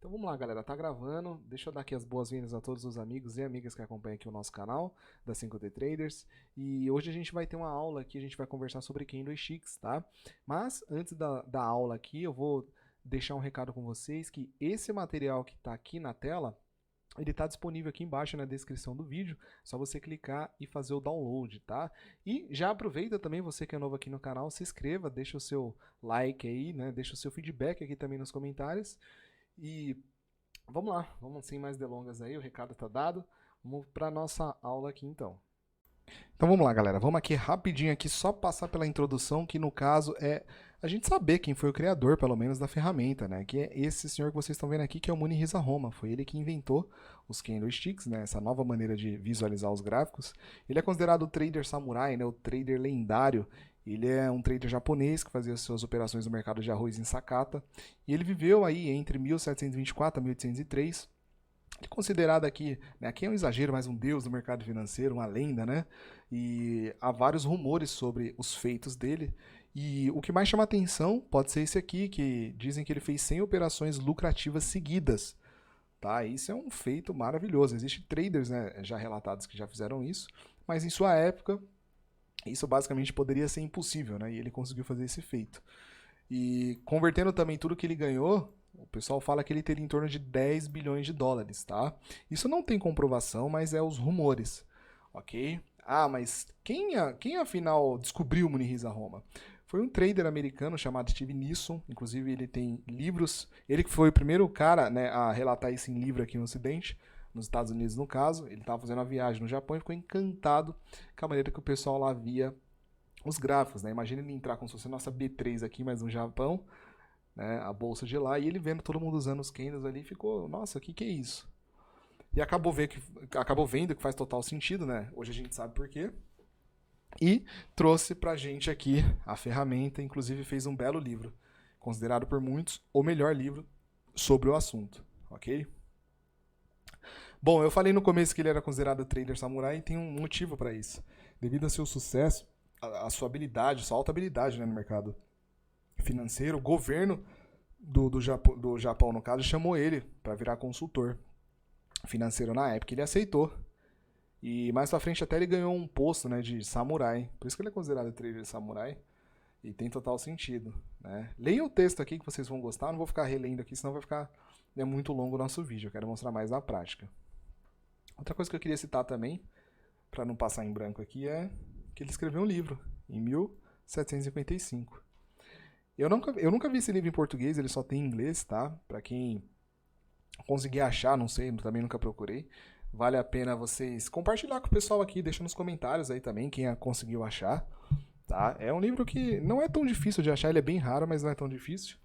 Então vamos lá, galera, tá gravando. Deixa eu dar aqui as boas-vindas a todos os amigos e amigas que acompanham aqui o nosso canal da 5D Traders. E hoje a gente vai ter uma aula aqui, a gente vai conversar sobre candlesticks, tá? Mas antes da aula aqui, eu vou deixar um recado com vocês que esse material que está aqui na tela, ele está disponível aqui embaixo na descrição do vídeo, só você clicar e fazer o download, tá? E já aproveita também, você que é novo aqui no canal, se inscreva, deixa o seu like aí, né? Deixa o seu feedback aqui também nos comentários. E vamos lá, vamos sem mais delongas aí, o recado está dado. Vamos para a nossa aula aqui então. Então vamos lá, galera, vamos aqui rapidinho aqui só passar pela introdução, que no caso é a gente saber quem foi o criador, pelo menos, da ferramenta, né? Que é esse senhor que vocês estão vendo aqui, que é o Munihisa Roma. Foi ele que inventou os candlesticks, né? Essa nova maneira de visualizar os gráficos. Ele é considerado o trader samurai, né? O trader lendário. Ele é um trader japonês que fazia suas operações no mercado de arroz em Sakata. E ele viveu aí entre 1724 a 1803. Ele é considerado aqui, né, aqui é um exagero, mas um deus do mercado financeiro, uma lenda, né? E há vários rumores sobre os feitos dele. E o que mais chama atenção pode ser esse aqui, que dizem que ele fez 100 operações lucrativas seguidas. Tá? Isso é um feito maravilhoso. Existem traders, né, já relatados que já fizeram isso, mas em sua época isso basicamente poderia ser impossível, né? E ele conseguiu fazer esse feito. E convertendo também tudo que ele ganhou, o pessoal fala que ele teria em torno de 10 bilhões de dólares, tá? Isso não tem comprovação, mas é os rumores, ok? Ah, mas quem afinal descobriu o Munihisa Roma? Foi um trader americano chamado Steve Nisson, inclusive ele tem livros, ele que foi o primeiro cara, né, a relatar isso em livro aqui no Ocidente, nos Estados Unidos no caso. Ele estava fazendo uma viagem no Japão e ficou encantado com a maneira que o pessoal lá via os gráficos, né? Imagina ele entrar como se fosse a nossa B3 aqui, mas no Japão, né, a bolsa de lá, e ele vendo todo mundo usando os candles ali, ficou, nossa, o que é isso? E acabou vendo que faz total sentido, né? Hoje a gente sabe por quê. E trouxe pra gente aqui a ferramenta, inclusive fez um belo livro, considerado por muitos o melhor livro sobre o assunto, ok? Bom, eu falei no começo que ele era considerado trader samurai e tem um motivo para isso. Devido ao seu sucesso, a sua habilidade, sua alta habilidade, né, no mercado financeiro, o governo do Japão, no caso, chamou ele para virar consultor financeiro na época. Ele aceitou. E mais pra frente até ele ganhou um posto, né, de samurai. Por isso que ele é considerado trader samurai. E tem total sentido, né? Leia o texto aqui que vocês vão gostar. Não vou ficar relendo aqui, senão vai ficar muito longo o nosso vídeo. Eu quero mostrar mais na prática. Outra coisa que eu queria citar também, para não passar em branco aqui, é que ele escreveu um livro em 1755. Eu nunca vi esse livro em português, ele só tem em inglês, tá? Para quem conseguir achar, não sei, também nunca procurei. Vale a pena vocês compartilhar com o pessoal aqui, deixa nos comentários aí também quem conseguiu achar, tá? É um livro que não é tão difícil de achar, ele é bem raro, mas não é tão difícil.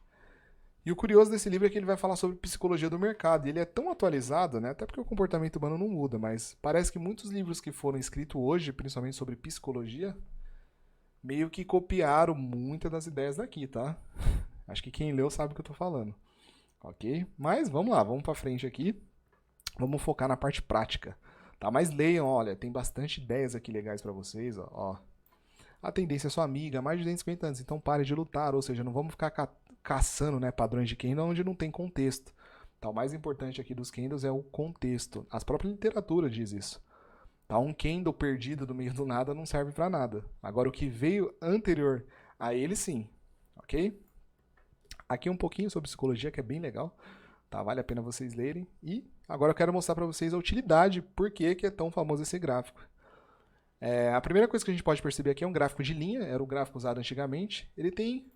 E o curioso desse livro é que ele vai falar sobre psicologia do mercado. E ele é tão atualizado, né? Até porque o comportamento humano não muda, mas parece que muitos livros que foram escritos hoje, principalmente sobre psicologia, meio que copiaram muitas das ideias daqui, tá? Acho que quem leu sabe o que eu tô falando. Ok? Mas vamos lá, vamos pra frente aqui. Vamos focar na parte prática. Tá? Mas leiam, olha, tem bastante ideias aqui legais pra vocês, ó. A tendência é sua amiga, mais de 250 anos, então pare de lutar, ou seja, não vamos ficar caçando, né, padrões de candle onde não tem contexto. Tá? O mais importante aqui dos candles é o contexto. A própria literatura diz isso. Tá? Um candle perdido no meio do nada não serve para nada. Agora, o que veio anterior a ele, sim. Ok? Aqui um pouquinho sobre psicologia, que é bem legal. Tá? Vale a pena vocês lerem. E agora eu quero mostrar para vocês a utilidade, por que é tão famoso esse gráfico. A primeira coisa que a gente pode perceber aqui é um gráfico de linha, era o gráfico usado antigamente. Ele tem,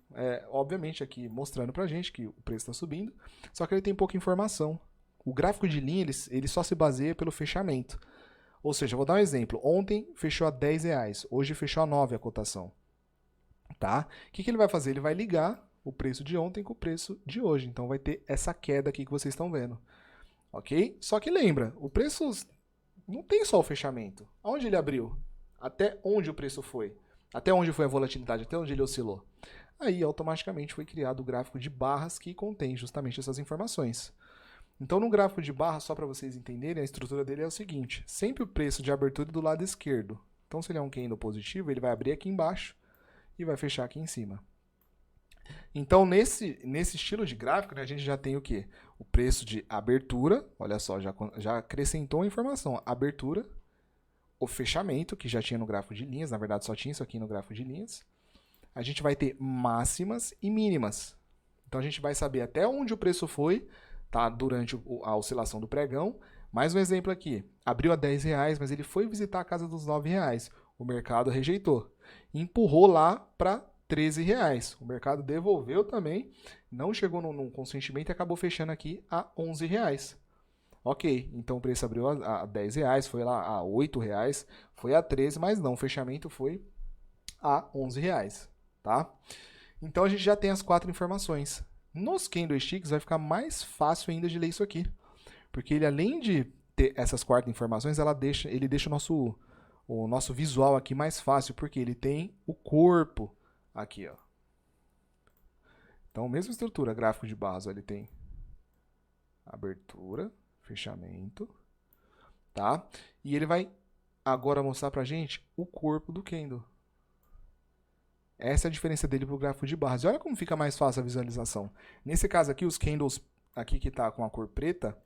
obviamente, aqui mostrando pra gente que o preço está subindo, só que ele tem pouca informação. O gráfico de linha ele só se baseia pelo fechamento. Ou seja, eu vou dar um exemplo. Ontem fechou a R$10, hoje fechou a 9 a cotação. Tá? O que ele vai fazer? Ele vai ligar o preço de ontem com o preço de hoje. Então vai ter essa queda aqui que vocês estão vendo. Ok? Só que lembra, o preço não tem só o fechamento. Aonde ele abriu? Até onde o preço foi? Até onde foi a volatilidade? Até onde ele oscilou? Aí automaticamente foi criado o gráfico de barras que contém justamente essas informações. Então no gráfico de barras, só para vocês entenderem, a estrutura dele é o seguinte. Sempre o preço de abertura do lado esquerdo. Então se ele é um candle positivo, ele vai abrir aqui embaixo e vai fechar aqui em cima. Então, nesse estilo de gráfico, né, a gente já tem o quê? O preço de abertura, olha só, já acrescentou a informação. Abertura, o fechamento, que já tinha no gráfico de linhas, na verdade só tinha isso aqui no gráfico de linhas. A gente vai ter máximas e mínimas. Então, a gente vai saber até onde o preço foi, tá, durante a oscilação do pregão. Mais um exemplo aqui. Abriu a R$10, mas ele foi visitar a casa dos R$9. O mercado rejeitou. Empurrou lá para R$13. O mercado devolveu também, não chegou num consentimento e acabou fechando aqui a R$11. Ok, então o preço abriu a R$10, foi lá a R$8, foi a 13, mas não, o fechamento foi a R$11, tá? Então a gente já tem as 4 informações. Nos candlesticks vai ficar mais fácil ainda de ler isso aqui, porque ele, além de ter essas 4 informações, ele deixa o nosso visual aqui mais fácil, porque ele tem o corpo aqui, ó. Então, mesma estrutura, gráfico de barras, ó, ele tem abertura, fechamento, tá? E ele vai agora mostrar pra gente o corpo do candle. Essa é a diferença dele pro gráfico de barras. E olha como fica mais fácil a visualização. Nesse caso aqui, os candles aqui que tá com a cor preta,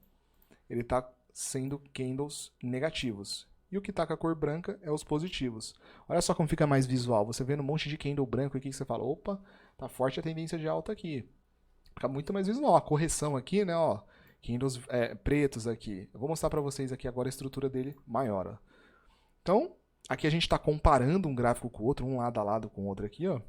ele tá sendo candles negativos. E o que está com a cor branca é os positivos. Olha só como fica mais visual. Você vendo um monte de candle branco aqui que você fala, opa, tá forte a tendência de alta aqui. Fica muito mais visual. A correção aqui, né, ó, candles pretos aqui. Eu vou mostrar para vocês aqui agora a estrutura dele maior, ó. Então, aqui a gente está comparando um gráfico com o outro, um lado a lado com o outro aqui, ó.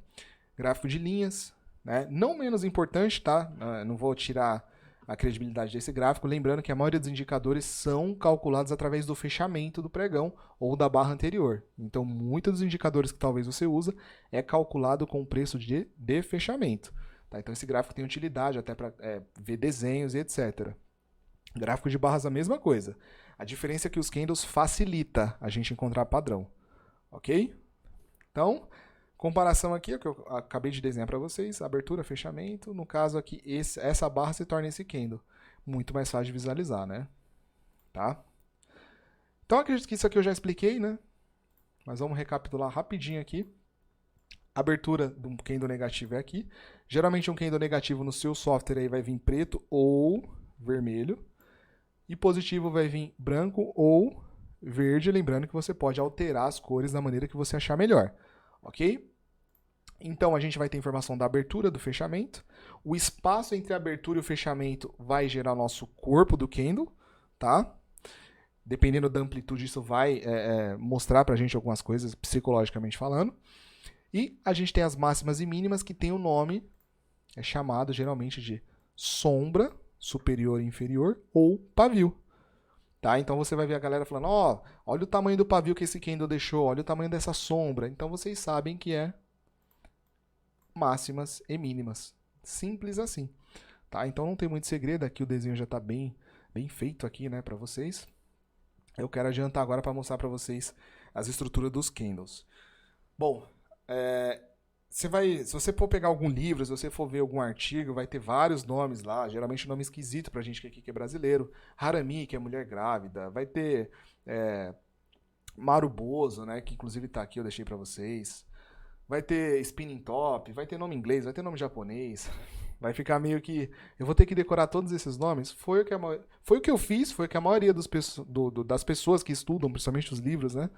Gráfico de linhas, né? Não menos importante, tá? Não vou tirar a credibilidade desse gráfico, lembrando que a maioria dos indicadores são calculados através do fechamento do pregão ou da barra anterior. Então, muitos dos indicadores que talvez você usa é calculado com o preço de fechamento. Tá? Então, esse gráfico tem utilidade até para ver desenhos e etc. Gráfico de barras, a mesma coisa. A diferença é que os candles facilita a gente encontrar padrão. Ok? Então, comparação aqui, que eu acabei de desenhar para vocês, abertura, fechamento. No caso aqui, essa barra se torna esse candle. Muito mais fácil de visualizar, né? Tá? Então, acredito que isso aqui eu já expliquei, né? Mas vamos recapitular rapidinho aqui. A abertura de um candle negativo é aqui. Geralmente um candle negativo no seu software aí vai vir preto ou vermelho. E positivo vai vir branco ou verde. Lembrando que você pode alterar as cores da maneira que você achar melhor. Ok? Então, a gente vai ter informação da abertura, do fechamento. O espaço entre a abertura e o fechamento vai gerar o nosso corpo do candle, tá? Dependendo da amplitude, isso vai mostrar pra gente algumas coisas, psicologicamente falando. E a gente tem as máximas e mínimas, que tem o nome, é chamado geralmente de sombra, superior e inferior, ou pavio. Tá? Então você vai ver a galera falando, ó, olha o tamanho do pavio que esse candle deixou, olha o tamanho dessa sombra. Então vocês sabem que é máximas e mínimas. Simples assim. Tá? Então não tem muito segredo, aqui o desenho já está bem feito aqui, né, para vocês. Eu quero adiantar agora para mostrar para vocês as estruturas dos candles. Bom, se você for pegar algum livro, se você for ver algum artigo, vai ter vários nomes lá, geralmente nome esquisito pra gente que é brasileiro. Harami, que é mulher grávida, vai ter Maru Bozo, né, que inclusive tá aqui, eu deixei pra vocês. Vai ter Spinning Top, vai ter nome inglês, vai ter nome japonês. Vai ficar meio que... Eu vou ter que decorar todos esses nomes. Foi o que eu fiz, foi o que a maioria das pessoas que estudam, principalmente os livros, né,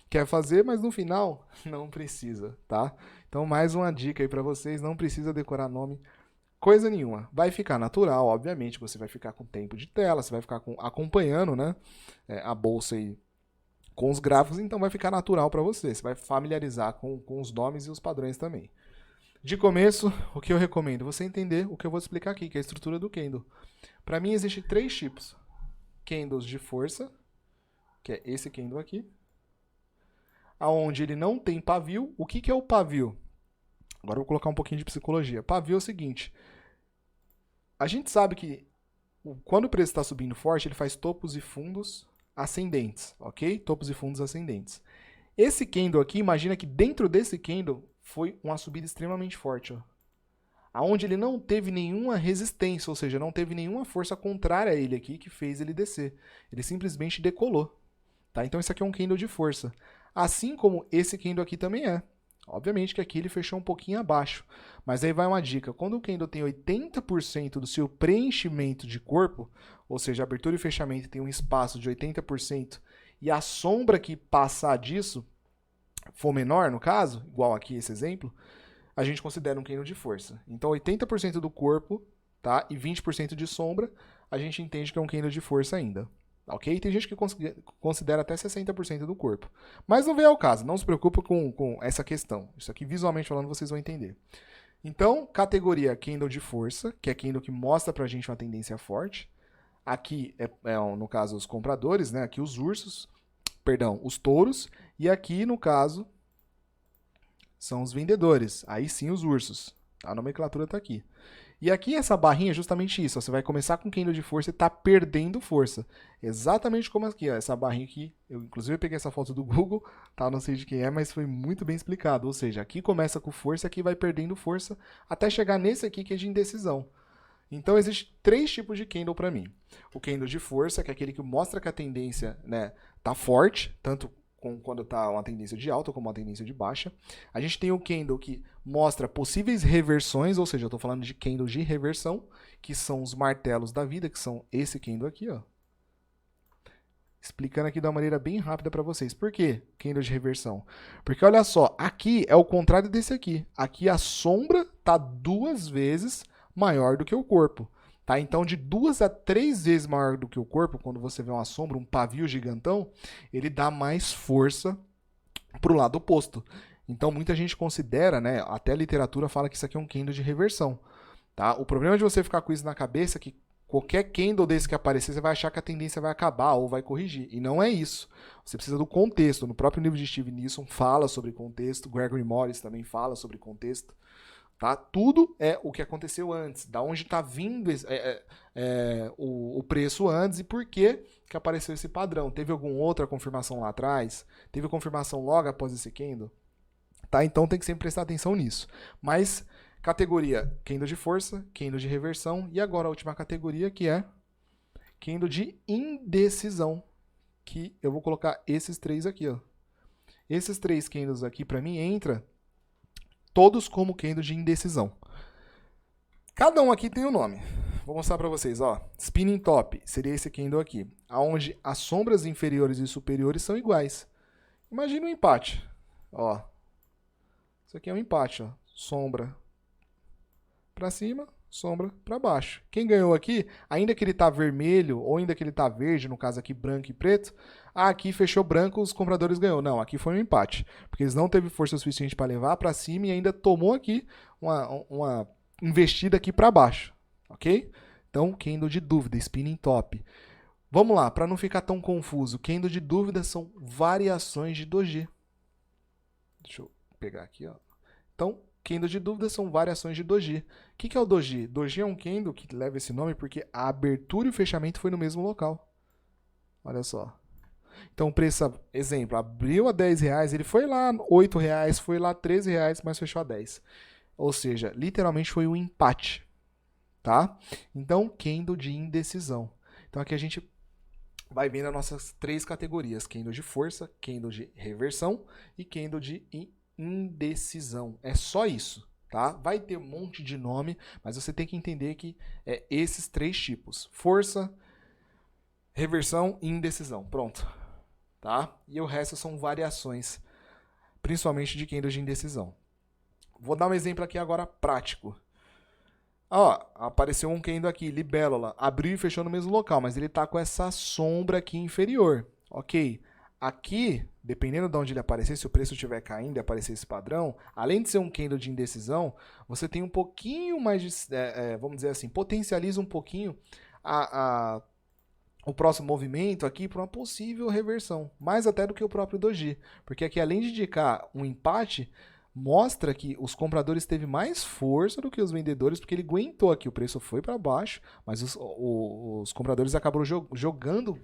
quer fazer, mas no final não precisa, tá? Então, mais uma dica aí pra vocês, não precisa decorar nome, coisa nenhuma. Vai ficar natural, obviamente, você vai ficar com tempo de tela, você vai ficar acompanhando, né, a bolsa aí com os gráficos, então vai ficar natural pra você. Você vai familiarizar com os nomes e os padrões também. De começo, o que eu recomendo? Você entender o que eu vou explicar aqui, que é a estrutura do candle. Para mim, existem 3 tipos. Candles de força, que é esse candle aqui. Onde ele não tem pavio. O que é o pavio? Agora eu vou colocar um pouquinho de psicologia. Pavio é o seguinte. A gente sabe que quando o preço está subindo forte, ele faz topos e fundos ascendentes, ok? Topos e fundos ascendentes. Esse candle aqui, imagina que dentro desse candle foi uma subida extremamente forte, ó. Aonde ele não teve nenhuma resistência, ou seja, não teve nenhuma força contrária a ele aqui que fez ele descer. Ele simplesmente decolou. Tá? Então isso aqui é um candle de força. Assim como esse candle aqui também é. Obviamente que aqui ele fechou um pouquinho abaixo, mas aí vai uma dica. Quando o candle tem 80% do seu preenchimento de corpo, ou seja, abertura e fechamento tem um espaço de 80%, e a sombra que passar disso for menor, no caso, igual aqui esse exemplo, a gente considera um candle de força. Então 80% do corpo, tá, e 20% de sombra, a gente entende que é um candle de força ainda. Ok? Tem gente que considera até 60% do corpo. Mas não vem ao caso, não se preocupe com essa questão. Isso aqui, visualmente falando, vocês vão entender. Então, categoria candle de força, que é candle que mostra pra gente uma tendência forte. Aqui, no caso, os compradores, né? Aqui os ursos, perdão, os touros. E aqui, no caso, são os vendedores. Aí sim, os ursos. A nomenclatura está aqui. E aqui essa barrinha é justamente isso. Ó, você vai começar com candle de força e está perdendo força. Exatamente como aqui, ó, essa barrinha aqui. Eu inclusive peguei essa foto do Google, tá? Não sei de quem é, mas foi muito bem explicado. Ou seja, aqui começa com força, aqui vai perdendo força, até chegar nesse aqui que é de indecisão. Então existem 3 tipos de candle para mim. O candle de força, que é aquele que mostra que a tendência, né, tá forte, tanto quando está uma tendência de alta como uma tendência de baixa. A gente tem o candle que mostra possíveis reversões, ou seja, eu estou falando de candles de reversão, que são os martelos da vida, que são esse candle aqui, ó. Explicando aqui de uma maneira bem rápida para vocês. Por que candle de reversão? Porque olha só, aqui é o contrário desse aqui. Aqui a sombra está 2 vezes maior do que o corpo. Tá? Então, de 2 a 3 vezes maior do que o corpo, quando você vê uma sombra, um pavio gigantão, ele dá mais força para o lado oposto. Então, muita gente considera, né, até a literatura fala que isso aqui é um candle de reversão. Tá? O problema de você ficar com isso na cabeça é que qualquer candle desse que aparecer, você vai achar que a tendência vai acabar ou vai corrigir. E não é isso. Você precisa do contexto. No próprio livro de Steve Nielsen fala sobre contexto, Gregory Morris também fala sobre contexto. Tá? Tudo é o que aconteceu antes, da onde está vindo o preço antes e por que apareceu esse padrão. Teve alguma outra confirmação lá atrás? Teve confirmação logo após esse candle? Tá? Então tem que sempre prestar atenção nisso. Mas categoria candle de força, candle de reversão e agora a última categoria que é candle de indecisão, que eu vou colocar esses 3 aqui. Ó. Esses 3 candles aqui para mim entra todos como candle de indecisão. Cada um aqui tem um nome. Vou mostrar para vocês, ó. Spinning top seria esse candle aqui, onde as sombras inferiores e superiores são iguais. Imagina um empate, ó. Isso aqui é um empate, ó. Sombra para cima, sombra para baixo. Quem ganhou aqui, ainda que ele tá vermelho ou ainda que ele tá verde, no caso aqui branco e preto, aqui fechou branco, os compradores ganhou. Não, aqui foi um empate, porque eles não teve força suficiente para levar para cima e ainda tomou aqui uma investida aqui para baixo, ok? Então, candle de dúvida, spinning top. Vamos lá, para não ficar tão confuso, candle de dúvida são variações de doji. Deixa eu pegar aqui, ó. Então, candle de dúvida são variações de doji. O que é o doji? Doji é um candle que leva esse nome porque a abertura e o fechamento foi no mesmo local. Olha só. Então o preço, exemplo, abriu a R$10, ele foi lá R$8, foi lá R$13, mas fechou a 10. Ou seja, literalmente foi um empate. Tá? Então, candle de indecisão. Então aqui a gente vai vendo as nossas 3 categorias. Candle de força, candle de reversão e candle de indecisão. É só isso, tá? Vai ter um monte de nome, mas você tem que entender que é esses 3 tipos: força, reversão e indecisão. Pronto, tá? E o resto são variações, principalmente de candle de indecisão. Vou dar um exemplo aqui agora prático. Ó, apareceu um candle aqui, libélula, abriu e fechou no mesmo local, mas ele tá com essa sombra aqui inferior, ok? Aqui, dependendo de onde ele aparecer, se o preço estiver caindo e aparecer esse padrão, além de ser um candle de indecisão, você tem um pouquinho mais de, vamos dizer assim, potencializa um pouquinho o próximo movimento aqui para uma possível reversão, mais até do que o próprio doji, porque aqui além de indicar um empate, mostra que os compradores teve mais força do que os vendedores, porque ele aguentou aqui, o preço foi para baixo, mas os compradores acabaram jogando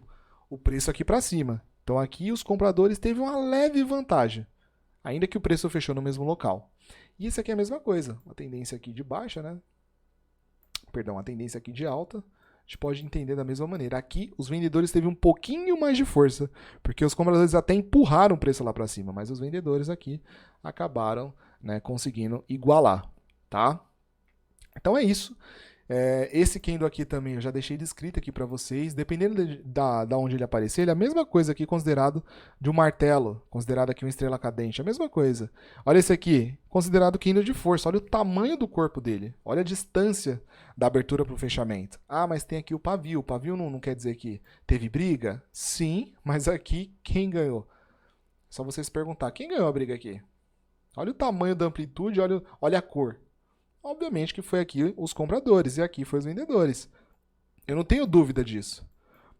o preço aqui para cima. Então aqui os compradores teve uma leve vantagem, ainda que o preço fechou no mesmo local. E isso aqui é a mesma coisa, uma tendência aqui de baixa, né? Perdão, uma tendência aqui de alta, gente pode entender da mesma maneira. Aqui, os vendedores teve um pouquinho mais de força, porque os compradores até empurraram o preço lá para cima, mas os vendedores aqui acabaram, né, conseguindo igualar, tá? Então é isso. Esse candle aqui também eu já deixei descrito aqui para vocês. Dependendo da onde ele aparecer, ele é a mesma coisa aqui considerado de um martelo, considerado aqui uma estrela cadente, a mesma coisa. Olha esse aqui, considerado candle de força. Olha o tamanho do corpo dele, olha a distância da abertura para o fechamento. Ah, mas tem aqui o pavio. O pavio não quer dizer que teve briga? Sim, mas aqui quem ganhou? Só vocês perguntar, quem ganhou a briga aqui? Olha o tamanho da amplitude, olha a cor. Obviamente que foi aqui os compradores e aqui foi os vendedores. Eu não tenho dúvida disso,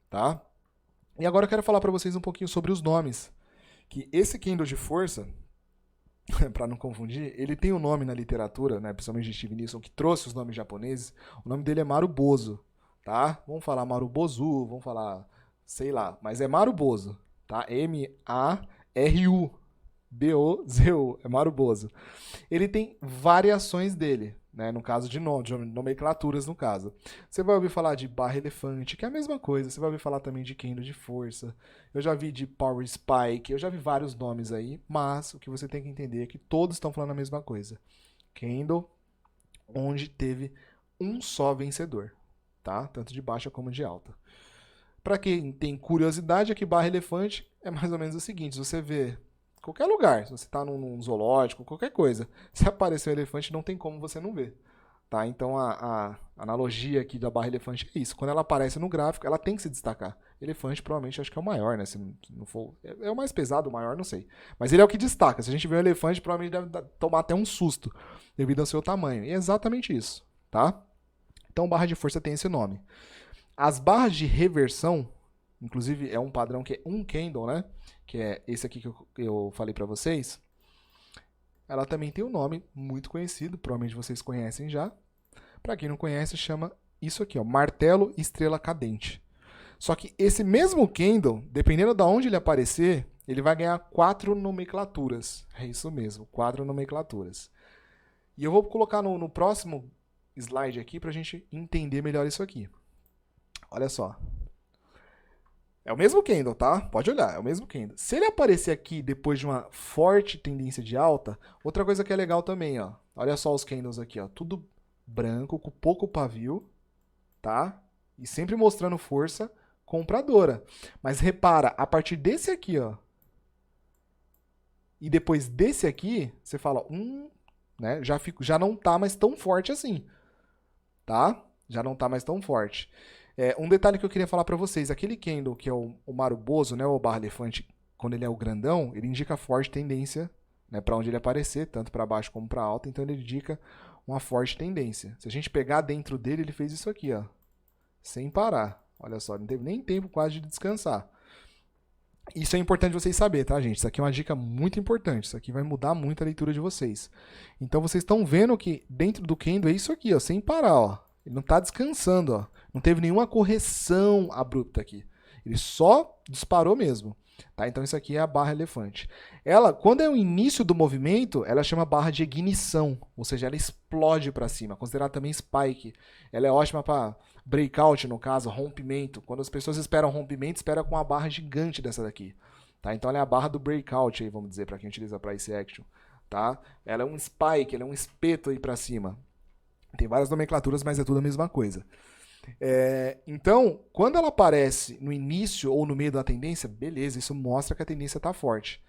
tá? E agora eu quero falar para vocês um pouquinho sobre os nomes. Que esse candle de força, para não confundir, ele tem um nome na literatura, né, principalmente de Steve Nielsen, que trouxe os nomes japoneses. O nome dele é Marubozu, tá? Vamos falar Marubozu, vamos falar, sei lá, mas é Marubozu, tá? M-A-R-U. B-O-Z-U, é Marubozu. Ele tem variações dele, né? No caso de nomenclaturas, no caso. Você vai ouvir falar de barra elefante, que é a mesma coisa. Você vai ouvir falar também de candle de força. Eu já vi de power spike, eu já vi vários nomes aí, mas o que você tem que entender é que todos estão falando a mesma coisa. Candle, onde teve um só vencedor, tá? Tanto de baixa como de alta. Para quem tem curiosidade, aqui barra elefante é mais ou menos o seguinte: você vê qualquer lugar, se você está num zoológico, qualquer coisa, se aparecer um elefante, não tem como você não ver. Tá? Então a analogia aqui da barra elefante é isso. Quando ela aparece no gráfico, ela tem que se destacar. Elefante provavelmente acho que é o maior, né? Se não for, é o mais pesado, o maior, não sei. Mas ele é o que destaca. Se a gente vê um elefante, provavelmente deve tomar até um susto devido ao seu tamanho. E é exatamente isso. Tá? Então barra de força tem esse nome. As barras de reversão, inclusive é um padrão que é um candle, né? Que é esse aqui que eu falei para vocês. Ela também tem um nome muito conhecido, provavelmente vocês conhecem já. Para quem não conhece, chama isso aqui, ó, martelo estrela cadente. Só que esse mesmo candle, dependendo de onde ele aparecer, ele vai ganhar 4 nomenclaturas. É isso mesmo, 4 nomenclaturas. E eu vou colocar no próximo slide aqui para a gente entender melhor isso aqui. Olha só. É o mesmo candle, tá? Pode olhar, é o mesmo candle. Se ele aparecer aqui depois de uma forte tendência de alta, outra coisa que é legal também, ó. Olha só os candles aqui, ó. Tudo branco, com pouco pavio, tá? E sempre mostrando força compradora. Mas repara, a partir desse aqui, ó, e depois desse aqui, você fala, né? Já não tá mais tão forte assim, tá? Já não tá mais tão forte. Um detalhe que eu queria falar para vocês, aquele candle que é o Marubozu, né, o barra elefante, quando ele é o grandão, ele indica forte tendência, né, para onde ele aparecer, tanto para baixo como para alta, então ele indica uma forte tendência. Se a gente pegar dentro dele, ele fez isso aqui, ó, sem parar. Olha só, não teve nem tempo quase de descansar. Isso é importante vocês saberem, tá, gente? Isso aqui é uma dica muito importante. Isso aqui vai mudar muito a leitura de vocês. Então vocês estão vendo que dentro do candle é isso aqui, ó, sem parar, ó. Ele não está descansando, ó. Não teve nenhuma correção abrupta aqui. Ele só disparou mesmo. Tá? Então isso aqui é a barra elefante. Ela, quando é o início do movimento, ela chama barra de ignição. Ou seja, ela explode para cima. Considerada também spike. Ela é ótima para breakout, no caso, rompimento. Quando as pessoas esperam rompimento, espera com uma barra gigante dessa daqui. Tá? Então ela é a barra do breakout, aí, vamos dizer, para quem utiliza price action. Tá? Ela é um spike, ela é um espeto aí para cima. Tem várias nomenclaturas, mas é tudo a mesma coisa. Então, quando ela aparece no início ou no meio da tendência, beleza, isso mostra que a tendência está forte.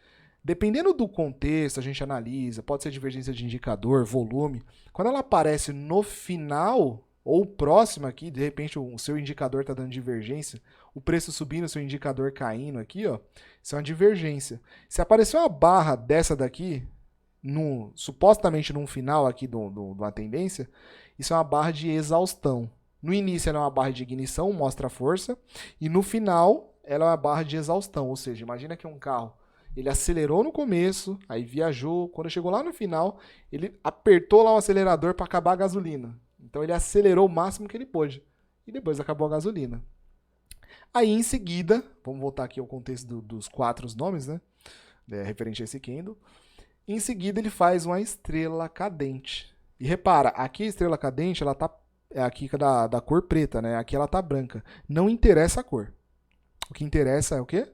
Dependendo do contexto, a gente analisa, pode ser divergência de indicador, volume. Quando ela aparece no final ou próximo aqui, de repente o seu indicador está dando divergência, o preço subindo, o seu indicador caindo aqui, ó, isso é uma divergência. Se aparecer uma barra dessa daqui, supostamente num final aqui de uma tendência, isso é uma barra de exaustão. No início ela é uma barra de ignição, mostra a força, e no final ela é uma barra de exaustão, ou seja, imagina que um carro, ele acelerou no começo, aí viajou, quando chegou lá no final, ele apertou lá o acelerador para acabar a gasolina. Então ele acelerou o máximo que ele pôde, e depois acabou a gasolina. Aí em seguida, vamos voltar aqui ao contexto dos 4 nomes, né, referente a esse candle. Em seguida, ele faz uma estrela cadente. E repara, aqui a estrela cadente, ela está é aqui da cor preta, né? Aqui ela tá branca. Não interessa a cor. O que interessa é o quê?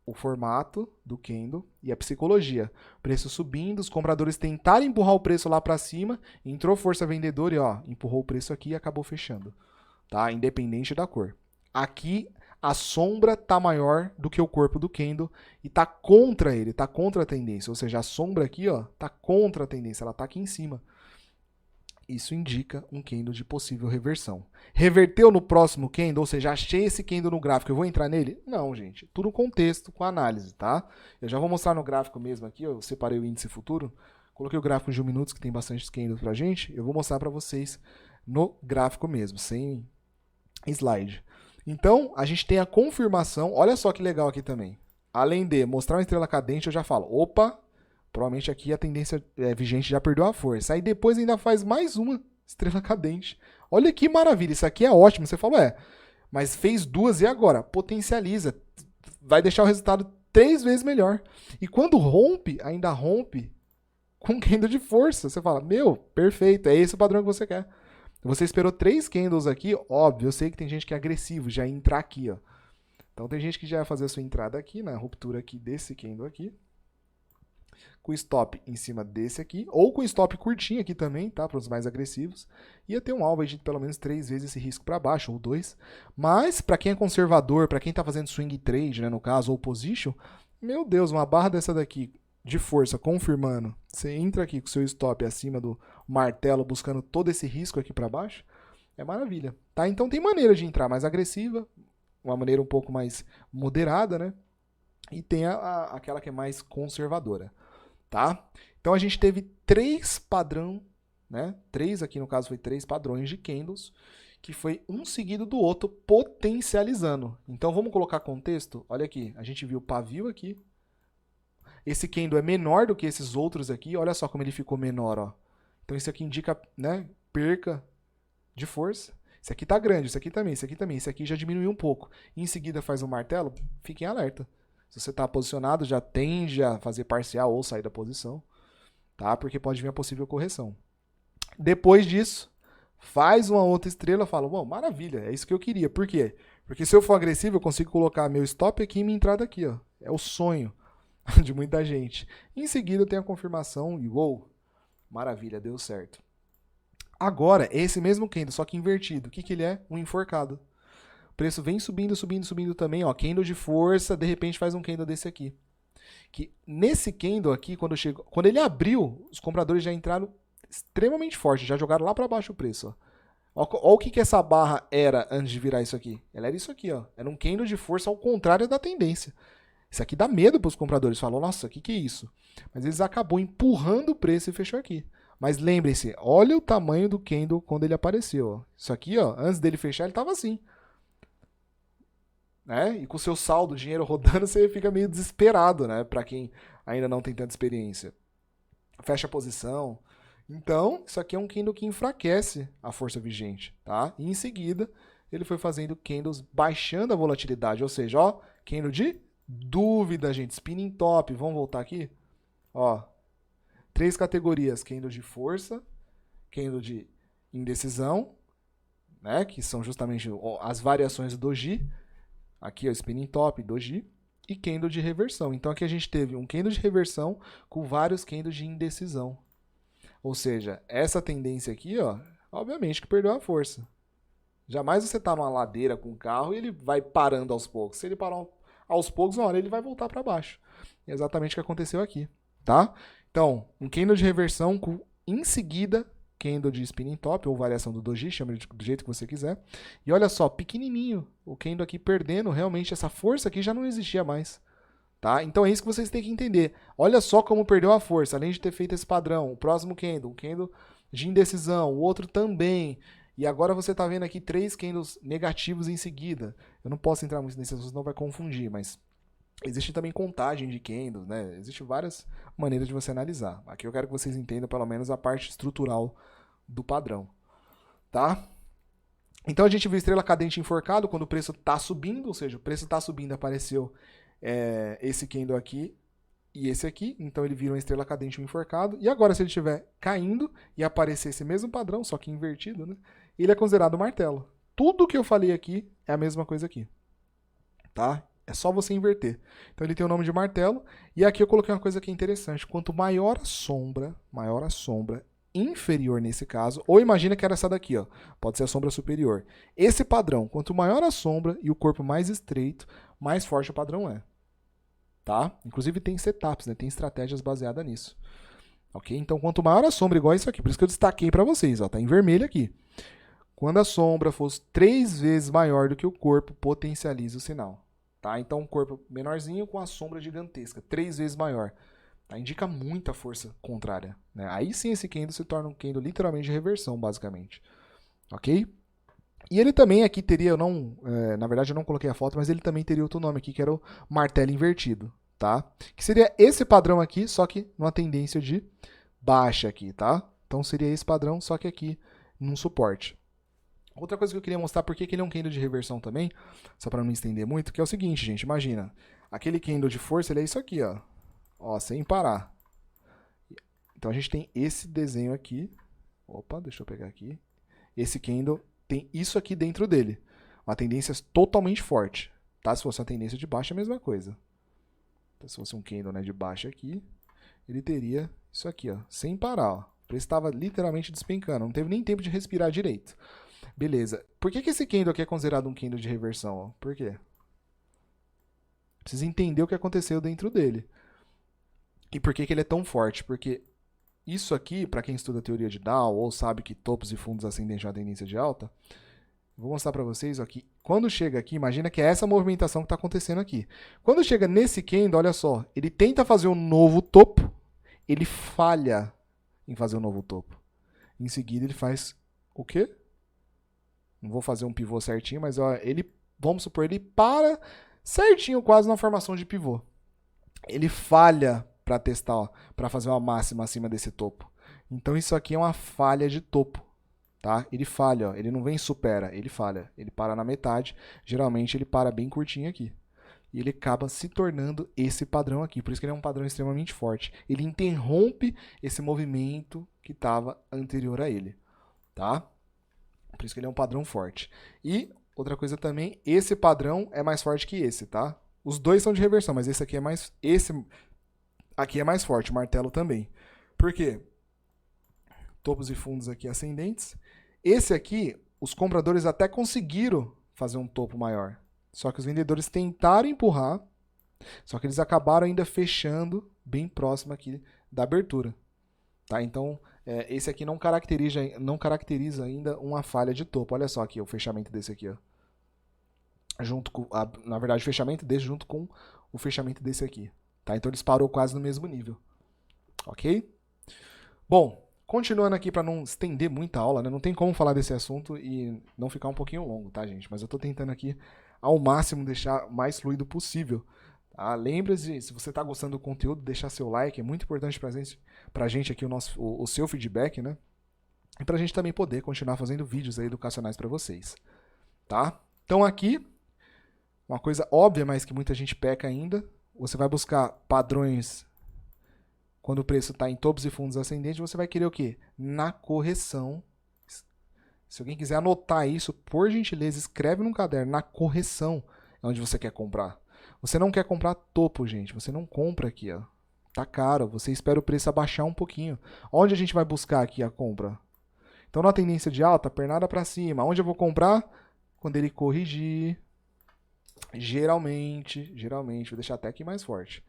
O formato do candle e a psicologia. Preço subindo, os compradores tentaram empurrar o preço lá para cima, entrou força vendedora e ó, empurrou o preço aqui e acabou fechando, tá? Independente da cor. Aqui a sombra tá maior do que o corpo do candle e tá contra ele, tá contra a tendência, ou seja, a sombra aqui, ó, tá contra a tendência, ela tá aqui em cima. Isso indica um candle de possível reversão. Reverteu no próximo candle, ou seja, achei esse candle no gráfico, eu vou entrar nele? Não, gente. Tudo no contexto, com análise, tá? Eu já vou mostrar no gráfico mesmo aqui, eu separei o índice futuro, coloquei o gráfico de 1 minuto, que tem bastante candles pra gente, eu vou mostrar pra vocês no gráfico mesmo, sem slide. Então, a gente tem a confirmação, olha só que legal aqui também. Além de mostrar uma estrela cadente, eu já falo, opa, provavelmente aqui a tendência vigente já perdeu a força. Aí depois ainda faz mais uma estrela cadente. Olha que maravilha, isso aqui é ótimo. Você falou, mas fez duas e agora? Potencializa. Vai deixar o resultado 3 vezes melhor. E quando rompe, ainda rompe com candle de força. Você fala, meu, perfeito, é esse o padrão que você quer. Você esperou 3 candles aqui, óbvio, eu sei que tem gente que é agressivo, já ia entrar aqui, ó. Então tem gente que já vai fazer a sua entrada aqui, na ruptura aqui desse candle aqui, com stop em cima desse aqui, ou com stop curtinho aqui também, tá? Para os mais agressivos. Ia ter um alvo aí de pelo menos 3 vezes esse risco para baixo, ou 2. Mas, para quem é conservador, para quem tá fazendo swing trade, né, no caso, ou position, meu Deus, uma barra dessa daqui de força, confirmando, você entra aqui com o seu stop acima do martelo, buscando todo esse risco aqui para baixo, é maravilha, tá? Então tem maneira de entrar mais agressiva, uma maneira um pouco mais moderada, né? E tem aquela que é mais conservadora. Tá? Então a gente teve 3 padrão, né? 3 aqui no caso foi 3 padrões de candles, que foi um seguido do outro potencializando. Então vamos colocar contexto? Olha aqui, a gente viu o pavio aqui. Esse candle é menor do que esses outros aqui, olha só como ele ficou menor, ó. Então isso aqui indica, né, perca de força. Esse aqui tá grande, esse aqui também, esse aqui também, esse aqui já diminuiu um pouco. E em seguida faz um martelo, fiquem alerta. Se você está posicionado, já tende a fazer parcial ou sair da posição, tá? Porque pode vir a possível correção. Depois disso, faz uma outra estrela, fala, bom, maravilha, é isso que eu queria. Por quê? Porque se eu for agressivo, eu consigo colocar meu stop aqui e minha entrada aqui, ó. É o sonho de muita gente. Em seguida, eu tenho a confirmação e, uou, maravilha, deu certo. Agora, esse mesmo candle, só que invertido. O que, que ele é? Um enforcado. O preço vem subindo, subindo, subindo também, ó, candle de força, de repente faz um candle desse aqui. Que nesse candle aqui, quando ele abriu, os compradores já entraram extremamente forte, já jogaram lá para baixo o preço, ó. Ó o que essa barra era antes de virar isso aqui. Ela era isso aqui, ó. Era um candle de força ao contrário da tendência. Isso aqui dá medo para os compradores, falam, nossa, o que é isso? Mas eles acabou empurrando o preço e fechou aqui. Mas lembrem-se, olha o tamanho do candle quando ele apareceu, ó. Isso aqui, ó, antes dele fechar, ele estava assim. Né? E com o seu saldo, dinheiro rodando, você fica meio desesperado, né? Para quem ainda não tem tanta experiência. Fecha a posição. Então, isso aqui é um candle que enfraquece a força vigente, tá? E em seguida, ele foi fazendo candles baixando a volatilidade, ou seja, ó, candle de dúvida, gente, spinning top. Vamos voltar aqui? Ó, 3 categorias, candle de força, candle de indecisão, né? Que são justamente as variações do doji. Aqui é o spinning top, doji, e candle de reversão. Então aqui a gente teve um candle de reversão com vários candles de indecisão. Ou seja, essa tendência aqui, ó, obviamente que perdeu a força. Jamais você está numa ladeira com o carro e ele vai parando aos poucos. Se ele parar aos poucos, uma hora ele vai voltar para baixo. É exatamente o que aconteceu aqui, tá? Então, um candle de reversão com, em seguida, candle de spinning top, ou variação do doji, chama do jeito que você quiser. E olha só, pequenininho, o candle aqui perdendo, realmente essa força aqui já não existia mais. Tá? Então é isso que vocês têm que entender. Olha só como perdeu a força, além de ter feito esse padrão. O próximo candle, o candle de indecisão, o outro também. E agora você está vendo aqui 3 candles negativos em seguida. Eu não posso entrar muito nesse, senão vai confundir, mas existe também contagem de candles, né? Existem várias maneiras de você analisar. Aqui eu quero que vocês entendam pelo menos a parte estrutural do padrão, tá? Então a gente viu estrela cadente enforcado quando o preço está subindo, ou seja, o preço está subindo, apareceu esse candle aqui, e esse aqui, então ele vira uma estrela cadente, um enforcado, e agora se ele estiver caindo e aparecer esse mesmo padrão, só que invertido, né, ele é considerado martelo. Tudo que eu falei aqui é a mesma coisa aqui, tá? É só você inverter. Então ele tem o nome de martelo, e aqui eu coloquei uma coisa que é interessante, quanto maior a sombra, inferior nesse caso, ou imagina que era essa daqui, ó, pode ser a sombra superior. Esse padrão, quanto maior a sombra e o corpo mais estreito, mais forte o padrão é. Tá? Inclusive tem setups, né? Tem estratégias baseadas nisso. Ok? Então, quanto maior a sombra, igual isso aqui, por isso que eu destaquei para vocês, ó, tá em vermelho aqui. Quando a sombra for 3 vezes maior do que o corpo, potencializa o sinal. Tá? Então, um corpo menorzinho com a sombra gigantesca, 3 vezes maior. Tá? Indica muita força contrária. Né? Aí sim esse Kendo se torna um Kendo literalmente de reversão, basicamente. Ok? E ele também aqui teria, na verdade eu não coloquei a foto, mas ele também teria outro nome aqui, que era o martelo invertido, tá? Que seria esse padrão aqui, só que numa tendência de baixa aqui, tá? Então seria esse padrão, só que aqui num suporte. Outra coisa que eu queria mostrar, porque ele é um candle de reversão também, só para não estender muito, que é o seguinte, gente, imagina, aquele candle de força, ele é isso aqui, ó, sem parar. Então a gente tem esse desenho aqui, opa, deixa eu pegar aqui, esse candle tem isso aqui dentro dele. Uma tendência totalmente forte. Tá? Se fosse uma tendência de baixa, é a mesma coisa. Então, se fosse um candle, né, de baixa aqui, ele teria isso aqui, ó, sem parar. Ó. O preço estava literalmente despencando. Não teve nem tempo de respirar direito. Beleza. Por que esse candle aqui é considerado um candle de reversão? Ó? Por quê? Precisa entender o que aconteceu dentro dele. E por que ele é tão forte? Porque isso aqui, para quem estuda teoria de Dow ou sabe que topos e fundos ascendentes é uma tendência de alta, vou mostrar para vocês aqui. Quando chega aqui, imagina que é essa movimentação que está acontecendo aqui. Quando chega nesse candle, olha só, ele tenta fazer um novo topo, ele falha em fazer um novo topo. Em seguida, ele faz o quê? Não vou fazer um pivô certinho, mas ó, vamos supor, ele para certinho quase na formação de pivô. Ele falha para testar, para fazer uma máxima acima desse topo. Então isso aqui é uma falha de topo, tá? Ele falha, ó, ele não vem e supera, ele falha, ele para na metade, geralmente ele para bem curtinho aqui. E ele acaba se tornando esse padrão aqui, por isso que ele é um padrão extremamente forte. Ele interrompe esse movimento que estava anterior a ele, tá? Por isso que ele é um padrão forte. E outra coisa também, esse padrão é mais forte que esse, tá? Os dois são de reversão, mas esse aqui é mais forte, o martelo também. Por quê? Topos e fundos aqui ascendentes. Esse aqui, os compradores até conseguiram fazer um topo maior. Só que os vendedores tentaram empurrar, só que eles acabaram ainda fechando bem próximo aqui da abertura. Tá? Então, esse aqui não caracteriza ainda uma falha de topo. Olha só aqui o fechamento desse aqui. Ó. Na verdade, o fechamento desse junto com o fechamento desse aqui. Tá? Então, eles parou quase no mesmo nível. Ok? Bom, continuando aqui para não estender muita aula, né? Não tem como falar desse assunto e não ficar um pouquinho longo, tá, gente? Mas eu estou tentando aqui, ao máximo, deixar o mais fluido possível. Tá? Lembre-se, se você está gostando do conteúdo, deixar seu like, é muito importante para a gente aqui o seu feedback, né? E para a gente também poder continuar fazendo vídeos aí educacionais para vocês. Tá? Então aqui, uma coisa óbvia, mas que muita gente peca ainda, você vai buscar padrões quando o preço está em topos e fundos ascendentes, você vai querer o quê? Na correção. Se alguém quiser anotar isso, por gentileza, escreve num caderno, na correção é onde você quer comprar. Você não quer comprar topo, gente. Você não compra aqui, ó. Tá caro. Você espera o preço abaixar um pouquinho. Onde a gente vai buscar aqui a compra? Então, na tendência de alta, pernada para cima. Onde eu vou comprar? Quando ele corrigir. Geralmente, vou deixar até aqui mais forte.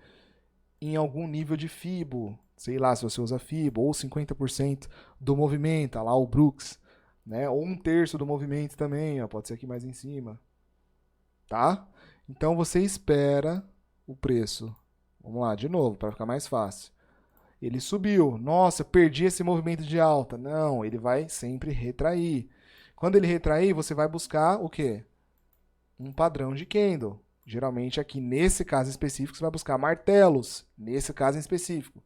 Em algum nível de FIBO. Sei lá, se você usa FIBO. Ou 50% do movimento. Lá o Brooks. Né? Ou 1/3 do movimento também. Ó, pode ser aqui mais em cima. Tá? Então você espera o preço. Vamos lá, de novo, para ficar mais fácil. Ele subiu. Nossa, perdi esse movimento de alta. Não, ele vai sempre retrair. Quando ele retrair, você vai buscar o quê? Um padrão de candle. Geralmente aqui nesse caso específico, você vai buscar martelos. Nesse caso em específico.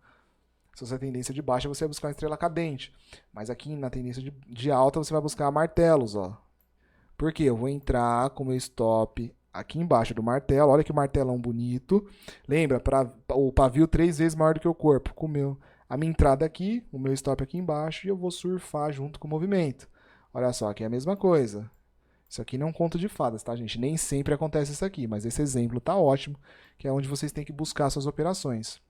Se você tem tendência de baixa, você vai buscar uma estrela cadente. Mas aqui na tendência de alta, você vai buscar martelos. Ó. Por quê? Eu vou entrar com o meu stop aqui embaixo do martelo. Olha que martelão bonito. Lembra, o pavio 3 vezes maior do que o corpo. Comeu a minha entrada aqui, o meu stop aqui embaixo e eu vou surfar junto com o movimento. Olha só, aqui é a mesma coisa. Isso aqui não é um conto de fadas, tá, gente? Nem sempre acontece isso aqui, mas esse exemplo tá ótimo, que é onde vocês têm que buscar suas operações.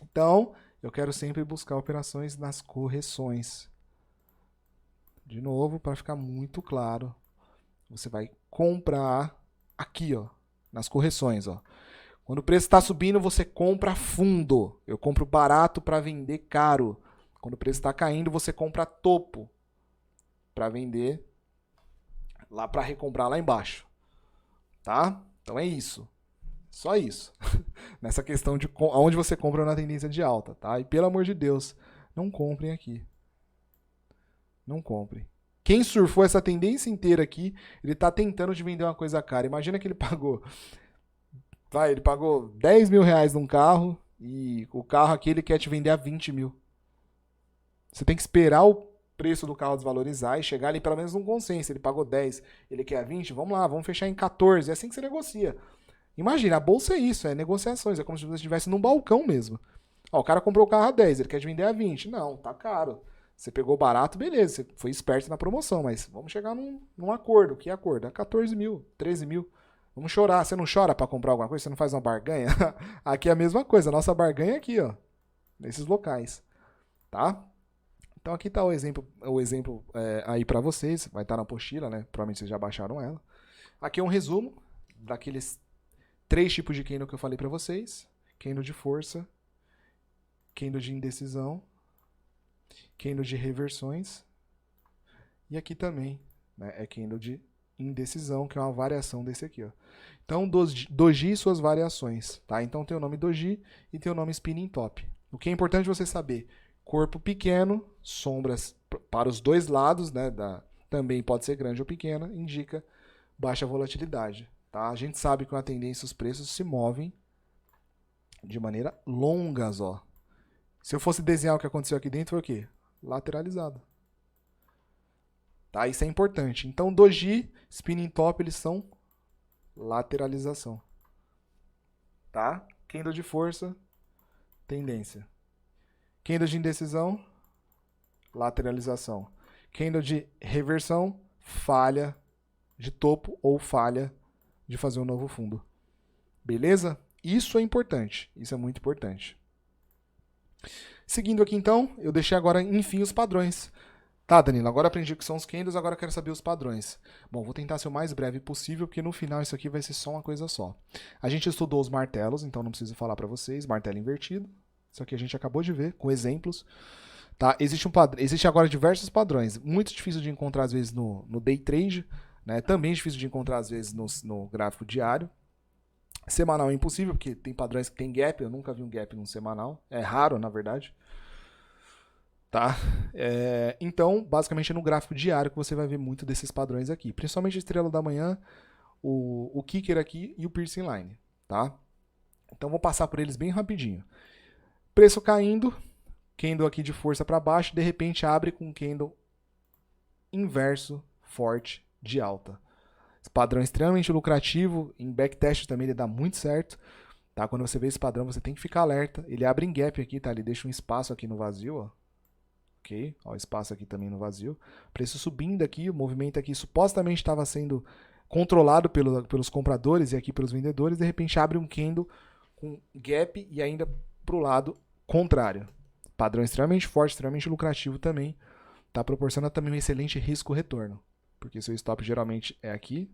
Então, eu quero sempre buscar operações nas correções. De novo, para ficar muito claro, você vai comprar aqui, ó, nas correções, ó. Quando o preço está subindo, você compra fundo. Eu compro barato para vender caro. Quando o preço está caindo, você compra topo para vender lá, para recomprar lá embaixo. Tá? Então é isso. Só isso. Nessa questão de aonde você compra na tendência de alta, tá? E pelo amor de Deus, não comprem aqui. Não comprem. Quem surfou essa tendência inteira aqui, ele tá tentando te vender uma coisa cara. Imagina que ele pagou ele pagou 10 mil reais num carro e o carro aqui ele quer te vender a 20 mil. Você tem que esperar o preço do carro desvalorizar e chegar ali pelo menos num consenso. Ele pagou 10, ele quer 20, vamos lá, vamos fechar em 14. É assim que você negocia. Imagina, a bolsa é isso, é negociações, é como se você estivesse num balcão mesmo. Ó, o cara comprou o carro a 10, ele quer te vender a 20. Não, tá caro. Você pegou barato, beleza, você foi esperto na promoção, mas vamos chegar num acordo. Que acordo? É 14 mil, 13 mil. Vamos chorar. Você não chora para comprar alguma coisa? Você não faz uma barganha? Aqui é a mesma coisa. A nossa barganha é aqui, ó. Nesses locais. Tá? Então aqui tá o exemplo aí para vocês. Vai estar na apostila, né? Provavelmente vocês já baixaram ela. Aqui é um resumo daqueles 3 tipos de candle que eu falei para vocês. Candle de força, candle de indecisão, candle de reversões. E aqui também, né, é candle de indecisão, que é uma variação desse aqui, ó. Então, doji e suas variações, tá? Então tem o nome doji e tem o nome spinning top. O que é importante você saber, corpo pequeno, sombras para os dois lados, né, também pode ser grande ou pequena, indica baixa volatilidade, tá? A gente sabe que com a tendência os preços se movem de maneira longas, ó. Se eu fosse desenhar o que aconteceu aqui dentro, foi o quê? Lateralizado. Tá? Isso é importante. Então, doji, spinning top, eles são lateralização. Tá? Candle de força, tendência. Candle de indecisão, lateralização. Candle de reversão, falha de topo ou falha de fazer um novo fundo. Beleza? Isso é importante. Isso é muito importante. Seguindo aqui, então, eu deixei agora, enfim, os padrões. Tá, Danilo, agora aprendi o que são os candles, agora eu quero saber os padrões. Bom, vou tentar ser o mais breve possível, porque no final isso aqui vai ser só uma coisa só. A gente estudou os martelos, então não preciso falar para vocês. Martelo invertido. Isso aqui a gente acabou de ver, com exemplos. Tá? Existe agora diversos padrões. Muito difícil de encontrar, às vezes, no day trade. Né? Também difícil de encontrar, às vezes, no gráfico diário. Semanal é impossível, porque tem padrões que tem gap. Eu nunca vi um gap num semanal. É raro, na verdade. Tá? Então, basicamente é no gráfico diário que você vai ver muito desses padrões aqui. Principalmente a estrela da manhã, o kicker aqui e o piercing line. Tá? Então, vou passar por eles bem rapidinho. Preço caindo, candle aqui de força para baixo, de repente abre com um candle inverso forte de alta. Esse padrão é extremamente lucrativo, em backtest também ele dá muito certo. Tá? Quando você vê esse padrão, você tem que ficar alerta. Ele abre em gap aqui, tá? Ele deixa um espaço aqui no vazio, ó. Ok, ó, espaço aqui também no vazio. Preço subindo aqui, o movimento aqui supostamente estava sendo controlado pelos compradores e aqui pelos vendedores. De repente abre um candle com gap e ainda para o lado contrário. Padrão extremamente forte, extremamente lucrativo também. Tá proporcionando também um excelente risco-retorno. Porque seu stop geralmente é aqui,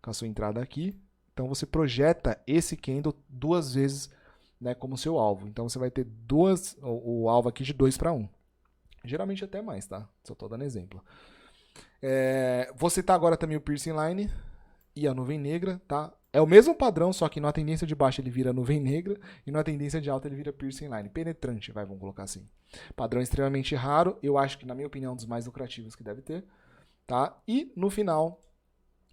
com a sua entrada aqui. Então você projeta esse candle 2 vezes, né, como seu alvo. Então você vai ter o alvo aqui de 2 para 1. Geralmente até mais, tá? Só estou dando exemplo. Vou citar agora também o piercing line e a nuvem negra, tá? É o mesmo padrão, só que na tendência de baixa ele vira nuvem negra e na tendência de alta ele vira piercing line. Penetrante, vamos colocar assim. Padrão extremamente raro, eu acho que, na minha opinião, um dos mais lucrativos que deve ter, tá? E, no final,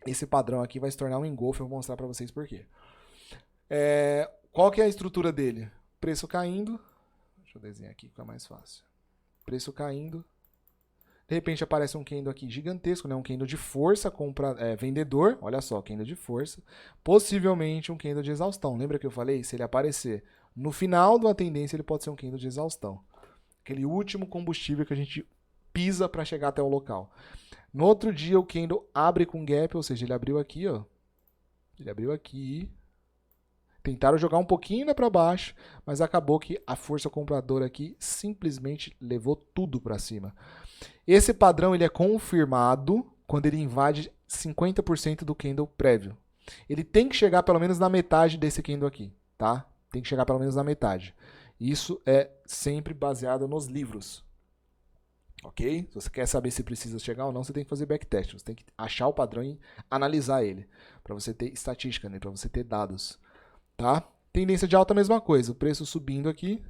esse padrão aqui vai se tornar um engolfo, eu vou mostrar para vocês por quê. Qual que é a estrutura dele? Preço caindo. Deixa eu desenhar aqui que fica mais fácil. Preço caindo. De De repente aparece um candle aqui gigantesco, né? Um candle de força, vendedor, olha só, candle de força, possivelmente um candle de exaustão. Lembra que eu falei? Se ele aparecer no final de uma tendência, ele pode ser um candle de exaustão. Aquele último combustível que a gente pisa para chegar até o local. No outro dia o candle abre com gap, ou seja, ele abriu aqui, ó. Ele abriu aqui. Tentaram jogar um pouquinho para baixo, mas acabou que a força compradora aqui simplesmente levou tudo para cima. Esse padrão ele é confirmado quando ele invade 50% do candle prévio. Ele tem que chegar pelo menos na metade desse candle aqui, tá? Tem que chegar pelo menos na metade. Isso é sempre baseado nos livros. Ok? Se você quer saber se precisa chegar ou não, você tem que fazer backtest. Você tem que achar o padrão e analisar ele. Para você ter estatística, né? Para você ter dados. Tá? Tendência de alta, a mesma coisa. O preço subindo aqui.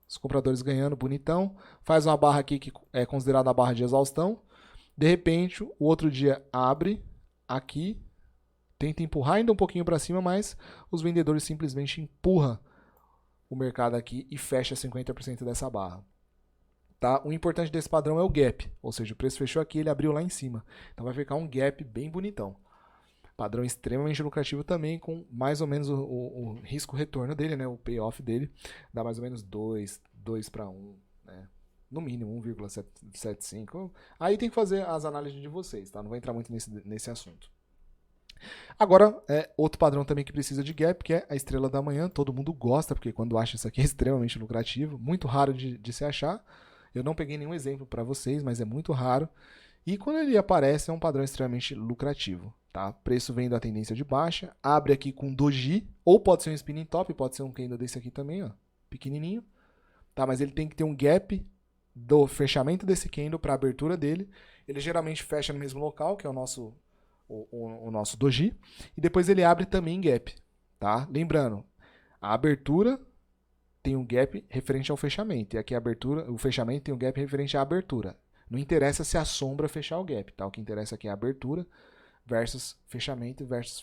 Os compradores ganhando, bonitão. Faz uma barra aqui que é considerada a barra de exaustão. De repente, o outro dia abre aqui. Tenta empurrar ainda um pouquinho para cima, mas os vendedores simplesmente empurram o mercado aqui e fecha 50% dessa barra. Tá? O importante desse padrão é o gap, ou seja, o preço fechou aqui, ele abriu lá em cima. Então vai ficar um gap bem bonitão. Padrão extremamente lucrativo também, com mais ou menos o risco-retorno dele, né? O payoff dele dá mais ou menos 2 para 1, né? No mínimo 1,75. Aí tem que fazer as análises de vocês, tá? Não vou entrar muito nesse assunto. Agora, outro padrão também que precisa de gap, que é a estrela da manhã. Todo mundo gosta, porque quando acha isso aqui é extremamente lucrativo, muito raro de se achar. Eu não peguei nenhum exemplo para vocês, mas é muito raro. E quando ele aparece, é um padrão extremamente lucrativo. Tá? Preço vem da tendência de baixa, abre aqui com doji, ou pode ser um spinning top, pode ser um candle desse aqui também, ó, pequenininho. Tá? Mas ele tem que ter um gap do fechamento desse candle para a abertura dele. Ele geralmente fecha no mesmo local, que é o nosso doji. E depois ele abre também em gap. Tá? Lembrando, a abertura tem um gap referente ao fechamento. E aqui o fechamento tem um gap referente à abertura. Não interessa se a sombra fechar o gap, tá? O que interessa aqui é a abertura versus fechamento versus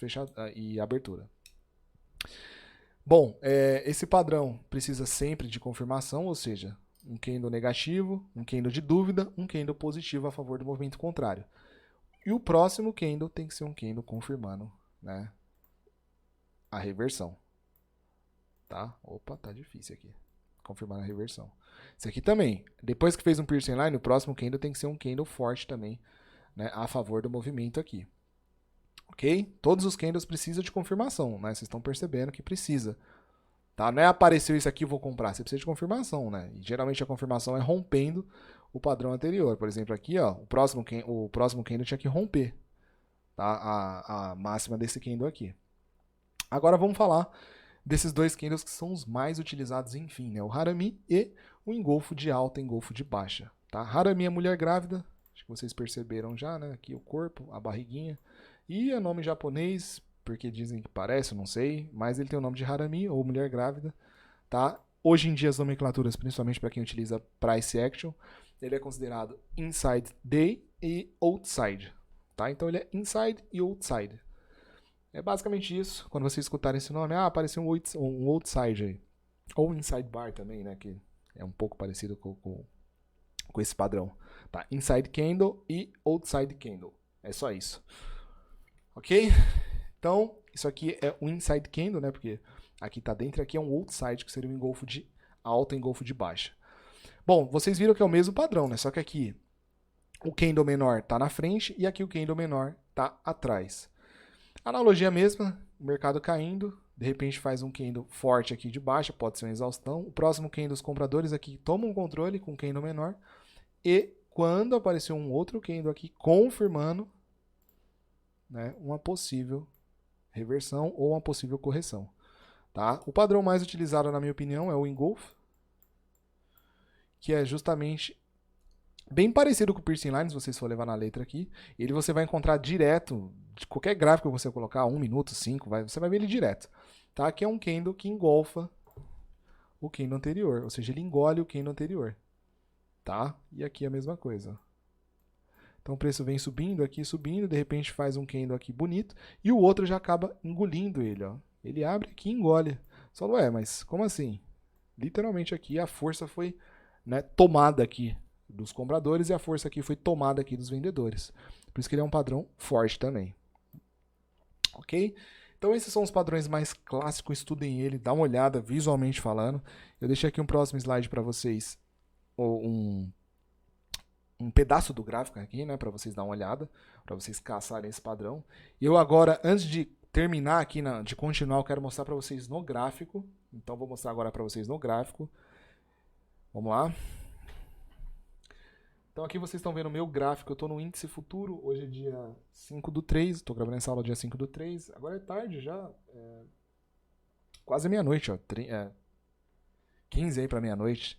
e abertura. Bom, esse padrão precisa sempre de confirmação, ou seja, um candle negativo, um candle de dúvida, um candle positivo a favor do movimento contrário. E o próximo candle tem que ser um candle confirmando, né, a reversão. Tá? Opa, tá difícil aqui. Confirmar a reversão. Esse aqui também. Depois que fez um piercing line, o próximo candle tem que ser um candle forte também, né, a favor do movimento aqui. Ok? Todos os candles precisam de confirmação, né? Vocês estão percebendo que precisa. Tá? Não é apareceu isso aqui, vou comprar. Você precisa de confirmação, né? E geralmente a confirmação é rompendo o padrão anterior. Por exemplo, aqui, ó, o próximo candle tinha que romper, tá? A máxima desse candle aqui. Agora vamos falar desses dois candles que são os mais utilizados, enfim, né? O Harami e o engolfo de alta e engolfo de baixa. Tá? Harami é mulher grávida, acho que vocês perceberam já, né? Aqui o corpo, a barriguinha. E é nome japonês, porque dizem que parece, não sei, mas ele tem o nome de Harami ou mulher grávida. Tá? Hoje em dia as nomenclaturas, principalmente para quem utiliza price action, ele é considerado inside day e outside. Tá? Então ele é inside e outside. É basicamente isso. Quando vocês escutarem esse nome, apareceu um outside aí. Ou inside bar também, né? Que é um pouco parecido com esse padrão. Tá? Inside candle e outside candle. É só isso. Ok? Então, isso aqui é um inside candle, né? Porque aqui tá dentro, aqui é um outside, que seria um engolfo de alta e engolfo de baixa. Bom, vocês viram que é o mesmo padrão, né? Só que aqui o candle menor tá na frente e aqui o candle menor tá atrás. Analogia mesma, o mercado caindo, de repente faz um candle forte aqui de baixa, pode ser uma exaustão. O próximo candle, os compradores aqui tomam controle com o candle menor. E quando apareceu um outro candle aqui confirmando, né, uma possível reversão ou uma possível correção. Tá? O padrão mais utilizado, na minha opinião, é o engulf, que é justamente bem parecido com o piercing line, se vocês for levar na letra aqui. Ele você vai encontrar direto, de qualquer gráfico que você colocar, 1 minuto, 5, você vai ver ele direto. Tá? Que é um candle que engolfa o candle anterior, ou seja, ele engole o candle anterior. Tá? E aqui a mesma coisa. Então o preço vem subindo aqui, subindo, de repente faz um candle aqui bonito, e o outro já acaba engolindo ele. Ó. Ele abre aqui e engole. Só não mas como assim? Literalmente aqui a força foi, né, tomada aqui dos compradores e a força aqui foi tomada aqui dos vendedores. Por isso que ele é um padrão forte também. Ok? Então esses são os padrões mais clássicos, estudem ele, dá uma olhada visualmente falando. Eu deixei aqui um próximo slide para vocês, ou um pedaço do gráfico aqui, né, para vocês dar uma olhada, para vocês caçarem esse padrão. E eu agora, antes de terminar aqui, de continuar, eu quero mostrar para vocês no gráfico. Então vou mostrar agora para vocês no gráfico. Vamos lá. Então aqui vocês estão vendo o meu gráfico, eu estou no índice futuro, hoje é dia 5/3, estou gravando essa aula dia 5/3, agora é tarde já, quase meia-noite, 15 aí para meia-noite.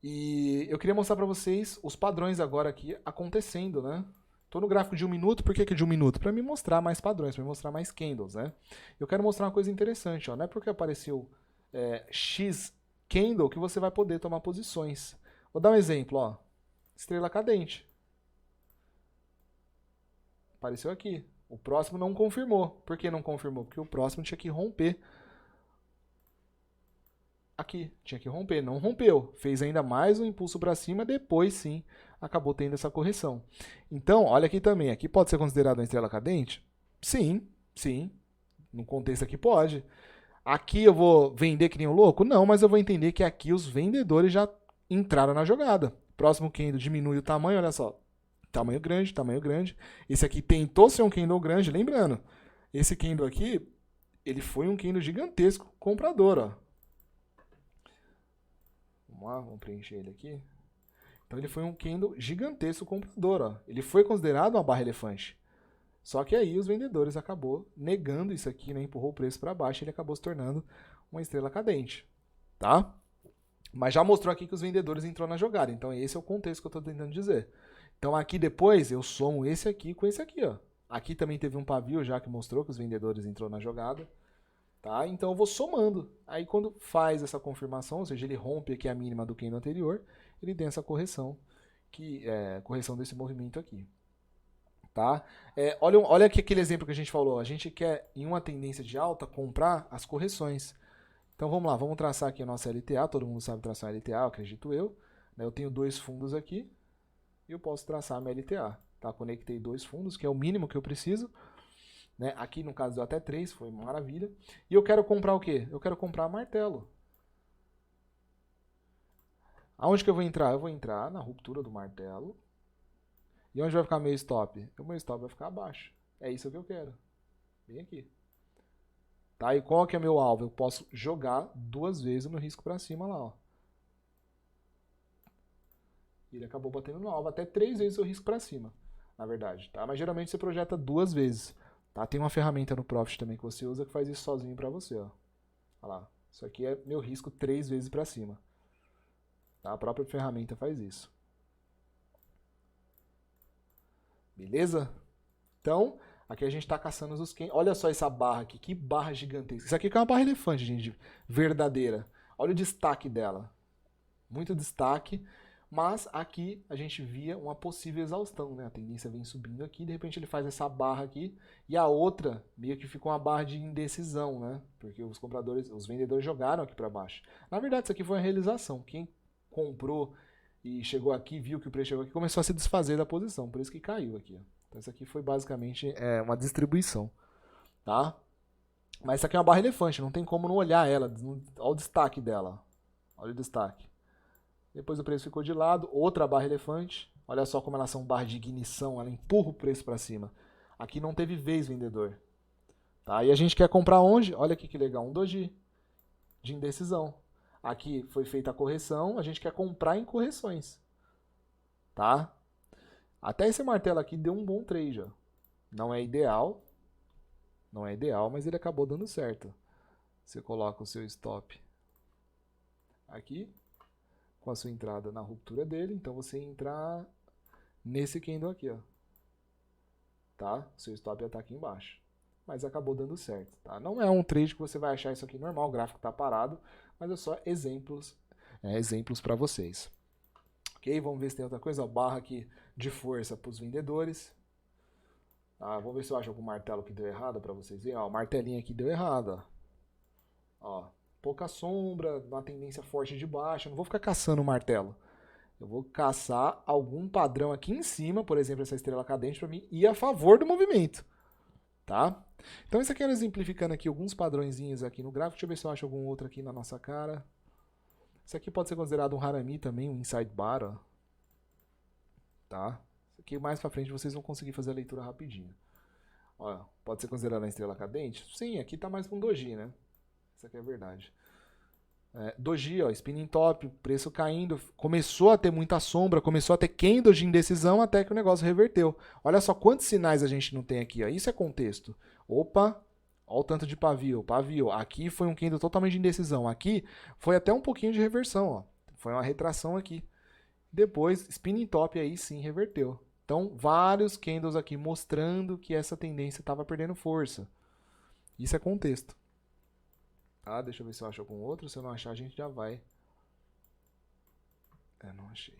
E eu queria mostrar para vocês os padrões agora aqui acontecendo, né? Estou no gráfico de 1 minuto, por que de 1 minuto? Para me mostrar mais padrões, para me mostrar mais candles, né? Eu quero mostrar uma coisa interessante, ó, não é porque apareceu X candle que você vai poder tomar posições. Vou dar um exemplo, ó. Estrela cadente. Apareceu aqui. O próximo não confirmou. Por que não confirmou? Porque o próximo tinha que romper. Aqui, tinha que romper. Não rompeu. Fez ainda mais um impulso para cima. Depois, sim, acabou tendo essa correção. Então, olha aqui também. Aqui pode ser considerado uma estrela cadente? Sim, sim. No contexto aqui pode. Aqui eu vou vender que nem um louco? Não, mas eu vou entender que aqui os vendedores já entraram na jogada. Próximo candle diminui o tamanho, olha só. Tamanho grande, tamanho grande. Esse aqui tentou ser um candle grande, lembrando. Esse candle aqui, ele foi um candle gigantesco comprador, ó. Vamos lá, vamos preencher ele aqui. Então ele foi um candle gigantesco comprador, ó. Ele foi considerado uma barra elefante. Só que aí os vendedores acabou negando isso aqui, né? Empurrou o preço para baixo e ele acabou se tornando uma estrela cadente, tá? Mas já mostrou aqui que os vendedores entrou na jogada. Então esse é o contexto que eu estou tentando dizer. Então aqui depois eu somo esse aqui com esse aqui, ó. Aqui também teve um pavio já que mostrou que os vendedores entrou na jogada. Tá? Então eu vou somando. Aí quando faz essa confirmação, ou seja, ele rompe aqui a mínima do candle anterior, ele tem essa correção, que é correção desse movimento aqui. Tá? Olha aqui aquele exemplo que a gente falou. A gente quer, em uma tendência de alta, comprar as correções. Então vamos lá, vamos traçar aqui a nossa LTA, todo mundo sabe traçar a LTA, acredito eu. Eu tenho dois fundos aqui e eu posso traçar a minha LTA. Tá? Conectei dois fundos, que é o mínimo que eu preciso. Aqui no caso deu até 3, foi maravilha. E eu quero comprar o quê? Eu quero comprar martelo. Aonde que eu vou entrar? Eu vou entrar na ruptura do martelo. E onde vai ficar meu stop? O meu stop vai ficar abaixo. É isso que eu quero. Bem aqui. Tá? E qual que é meu alvo? Eu posso jogar 2 vezes o meu risco para cima lá, ó. Ele acabou batendo no alvo, até 3 vezes o risco para cima, na verdade, tá? Mas geralmente você projeta 2 vezes, tá? Tem uma ferramenta no Profit também que você usa que faz isso sozinho para você, ó. Olha lá, isso aqui é meu risco 3 vezes para cima. Tá? A própria ferramenta faz isso. Beleza? Então, aqui a gente está caçando os candles. Olha só essa barra aqui, que barra gigantesca. Isso aqui é uma barra elefante, gente, verdadeira. Olha o destaque dela. Muito destaque. Mas aqui a gente via uma possível exaustão, né? A tendência vem subindo aqui, de repente ele faz essa barra aqui, e a outra meio que ficou uma barra de indecisão, né? Porque os compradores, os vendedores jogaram aqui para baixo. Na verdade, isso aqui foi uma realização. Quem comprou e chegou aqui, viu que o preço chegou aqui, começou a se desfazer da posição, por isso que caiu aqui, ó. Então isso aqui foi basicamente uma distribuição, tá? Mas isso aqui é uma barra elefante, não tem como não olhar ela. Olha o destaque dela, olha o destaque. Depois o preço ficou de lado, outra barra elefante. Olha só como elas são barra de ignição, ela empurra o preço para cima. Aqui não teve vez vendedor. Tá? E a gente quer comprar onde? Olha aqui que legal, um doji de indecisão. Aqui foi feita a correção, a gente quer comprar em correções. Tá? Até esse martelo aqui deu um bom trade. Ó. Não é ideal, mas ele acabou dando certo. Você coloca o seu stop aqui, com a sua entrada na ruptura dele, então você entrar nesse candle aqui, ó. Tá? O seu stop já tá aqui embaixo. Mas acabou dando certo, tá? Não é um trade que você vai achar isso aqui normal, o gráfico tá parado, mas é só exemplos para vocês. Ok? Vamos ver se tem outra coisa, ó, barra aqui de força para os vendedores. Vamos ver se eu acho algum martelo que deu errado para vocês verem. Ó, o martelinho aqui deu errado, ó. Pouca sombra, uma tendência forte de baixa. Não vou ficar caçando o martelo. Eu vou caçar algum padrão aqui em cima, por exemplo, essa estrela cadente para mim ir a favor do movimento, tá? Então isso aqui era exemplificando aqui alguns padrõezinhos aqui no gráfico. Deixa eu ver se eu acho algum outro aqui na nossa cara. Isso aqui pode ser considerado um harami também, um inside bar, ó. Tá? Isso aqui mais pra frente vocês vão conseguir fazer a leitura rapidinho. Ó, pode ser considerado uma estrela cadente? Sim, aqui tá mais pra um doji, né? Isso aqui é verdade. Doji, ó, spinning top, preço caindo, começou a ter muita sombra, começou a ter candle de indecisão até que o negócio reverteu. Olha só quantos sinais a gente não tem aqui, ó. Isso é contexto. Opa, olha o tanto de pavio, pavio. Aqui foi um candle totalmente de indecisão. Aqui foi até um pouquinho de reversão, ó. Foi uma retração aqui. Depois, spinning top aí sim reverteu. Então, vários candles aqui mostrando que essa tendência estava perdendo força. Isso é contexto. Ah, deixa eu ver se eu acho algum outro. Se eu não achar, a gente já vai. Não achei.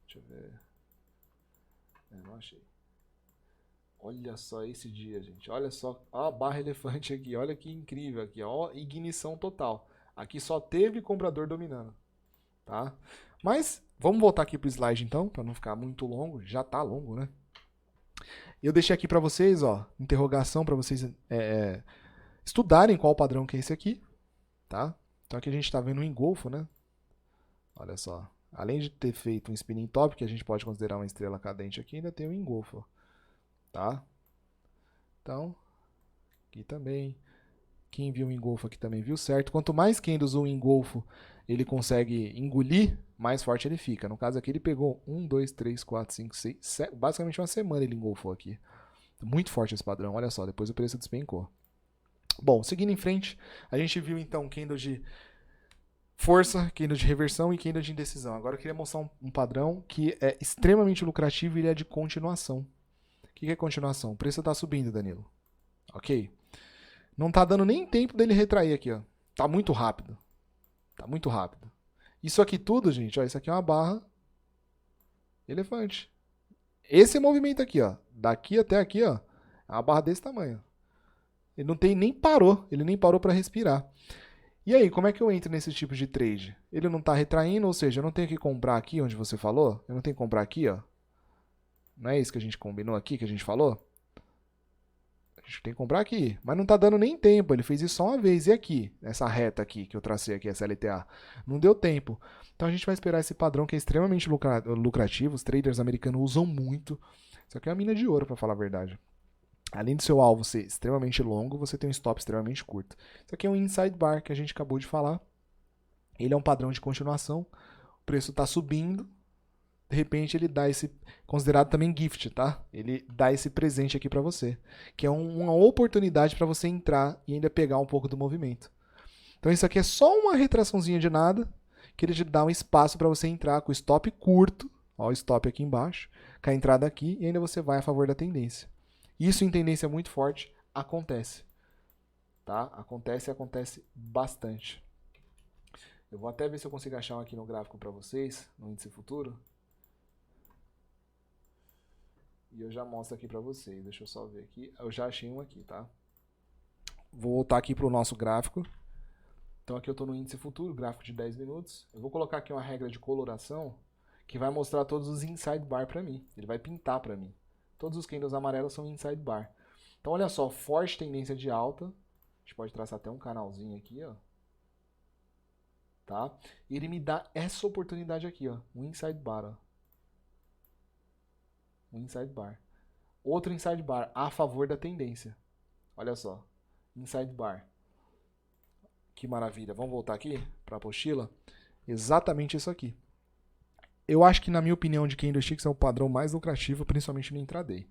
Deixa eu ver. Não achei. Olha só esse dia, gente. Olha só a barra elefante aqui. Olha que incrível aqui. Ó, ignição total. Aqui só teve comprador dominando. Tá? Mas, vamos voltar aqui pro slide então, para não ficar muito longo. Já tá longo, né? Eu deixei aqui para vocês, ó, interrogação para vocês estudarem qual padrão que é esse aqui, tá? Então aqui a gente está vendo um engolfo, né? Olha só. Além de ter feito um spinning top, que a gente pode considerar uma estrela cadente aqui, ainda tem um engolfo, tá? Então, aqui também. Quem viu o engolfo aqui também viu certo. Quanto mais candles o engolfo ele consegue engolir, mais forte ele fica. No caso aqui ele pegou 1, 2, 3, 4, 5, 6, 7, basicamente uma semana ele engolfou aqui. Muito forte esse padrão, olha só, depois o preço despencou. Bom, seguindo em frente, a gente viu então candle de força, candle de reversão e candle de indecisão. Agora eu queria mostrar um padrão que é extremamente lucrativo e ele é de continuação. O que é continuação? O preço está subindo, Danilo. Ok? Não tá dando nem tempo dele retrair aqui, ó. Tá muito rápido. Tá muito rápido. Isso aqui tudo, gente, ó, isso aqui é uma barra elefante. Esse movimento aqui, ó, daqui até aqui, ó, é uma barra desse tamanho. Ele não tem nem parou, ele nem parou para respirar. E aí, como é que eu entro nesse tipo de trade? Ele não tá retraindo, ou seja, eu não tenho que comprar aqui onde você falou? Eu não tenho que comprar aqui, ó. Não é isso que a gente combinou aqui, que a gente falou? A gente tem que comprar aqui, mas não tá dando nem tempo, ele fez isso só uma vez. E aqui, essa reta aqui que eu tracei aqui, essa LTA, não deu tempo. Então a gente vai esperar esse padrão que é extremamente lucrativo, os traders americanos usam muito. Isso aqui é uma mina de ouro, para falar a verdade. Além do seu alvo ser extremamente longo, você tem um stop extremamente curto. Isso aqui é um inside bar que a gente acabou de falar. Ele é um padrão de continuação, o preço está subindo, de repente ele dá esse, considerado também gift, tá? Ele dá esse presente aqui para você, que é uma oportunidade para você entrar e ainda pegar um pouco do movimento. Então isso aqui é só uma retraçãozinha de nada, que ele te dá um espaço para você entrar com o stop curto, ó, o stop aqui embaixo, com a entrada aqui, e ainda você vai a favor da tendência. Isso em tendência muito forte acontece, tá? Acontece e acontece bastante. Eu vou até ver se eu consigo achar um aqui no gráfico para vocês, no índice futuro. E eu já mostro aqui para vocês. Deixa eu só ver aqui. Eu já achei um aqui, tá? Vou voltar aqui para o nosso gráfico. Então aqui eu estou no índice futuro, gráfico de 10 minutos. Eu vou colocar aqui uma regra de coloração que vai mostrar todos os inside bar para mim. Ele vai pintar para mim. Todos os candles amarelos são inside bar. Então olha só, forte tendência de alta. A gente pode traçar até um canalzinho aqui, ó. Tá? E ele me dá essa oportunidade aqui, ó. Um inside bar, ó. Um inside bar. Outro inside bar a favor da tendência. Olha só. Inside bar. Que maravilha. Vamos voltar aqui para a apostila. Exatamente isso aqui. Eu acho que, na minha opinião, de candlesticks é o padrão mais lucrativo, principalmente no intraday.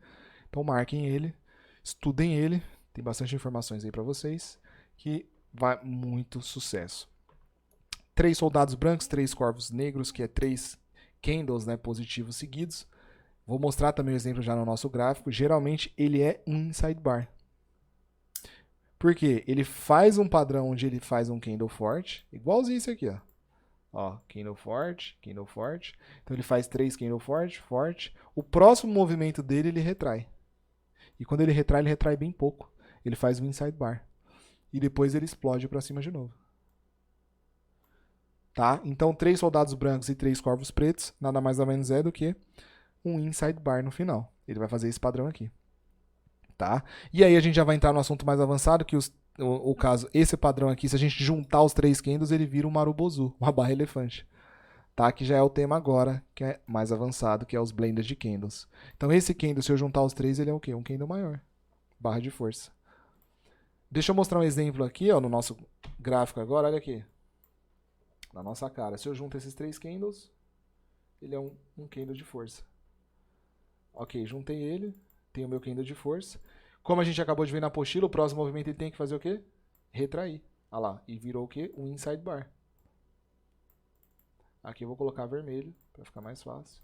Então marquem ele, estudem ele, tem bastante informações aí para vocês, que vai muito sucesso. 3 soldados brancos, 3 corvos negros, que é 3 candles, né, positivos seguidos. Vou mostrar também o exemplo já no nosso gráfico. Geralmente ele é um inside bar. Por quê? Ele faz um padrão onde ele faz um candle forte, igualzinho isso aqui, ó. Ó, candle forte, candle forte. Então ele faz 3 candle forte, forte. O próximo movimento dele ele retrai. E quando ele retrai bem pouco. Ele faz um inside bar. E depois ele explode para cima de novo. tá? Então 3 soldados brancos e 3 corvos pretos, nada mais ou menos é do que um inside bar no final. Ele vai fazer esse padrão aqui, tá? E aí a gente já vai entrar no assunto mais avançado, que o caso, esse padrão aqui, se a gente juntar os 3 candles, ele vira um marubozu, uma barra elefante. Tá? Que já é o tema agora, que é mais avançado, que é os blenders de candles. Então esse candle, se eu juntar os 3, ele é o quê? Um candle maior. Barra de força. Deixa eu mostrar um exemplo aqui, ó, no nosso gráfico agora, olha aqui. Na nossa cara. Se eu junto esses 3 candles, ele é um candle de força. Ok, juntei ele, tenho o meu candle de força. Como a gente acabou de ver na apostila, o próximo movimento ele tem que fazer o quê? Retrair. Olha lá, e virou o quê? Um inside bar. Aqui eu vou colocar vermelho, para ficar mais fácil.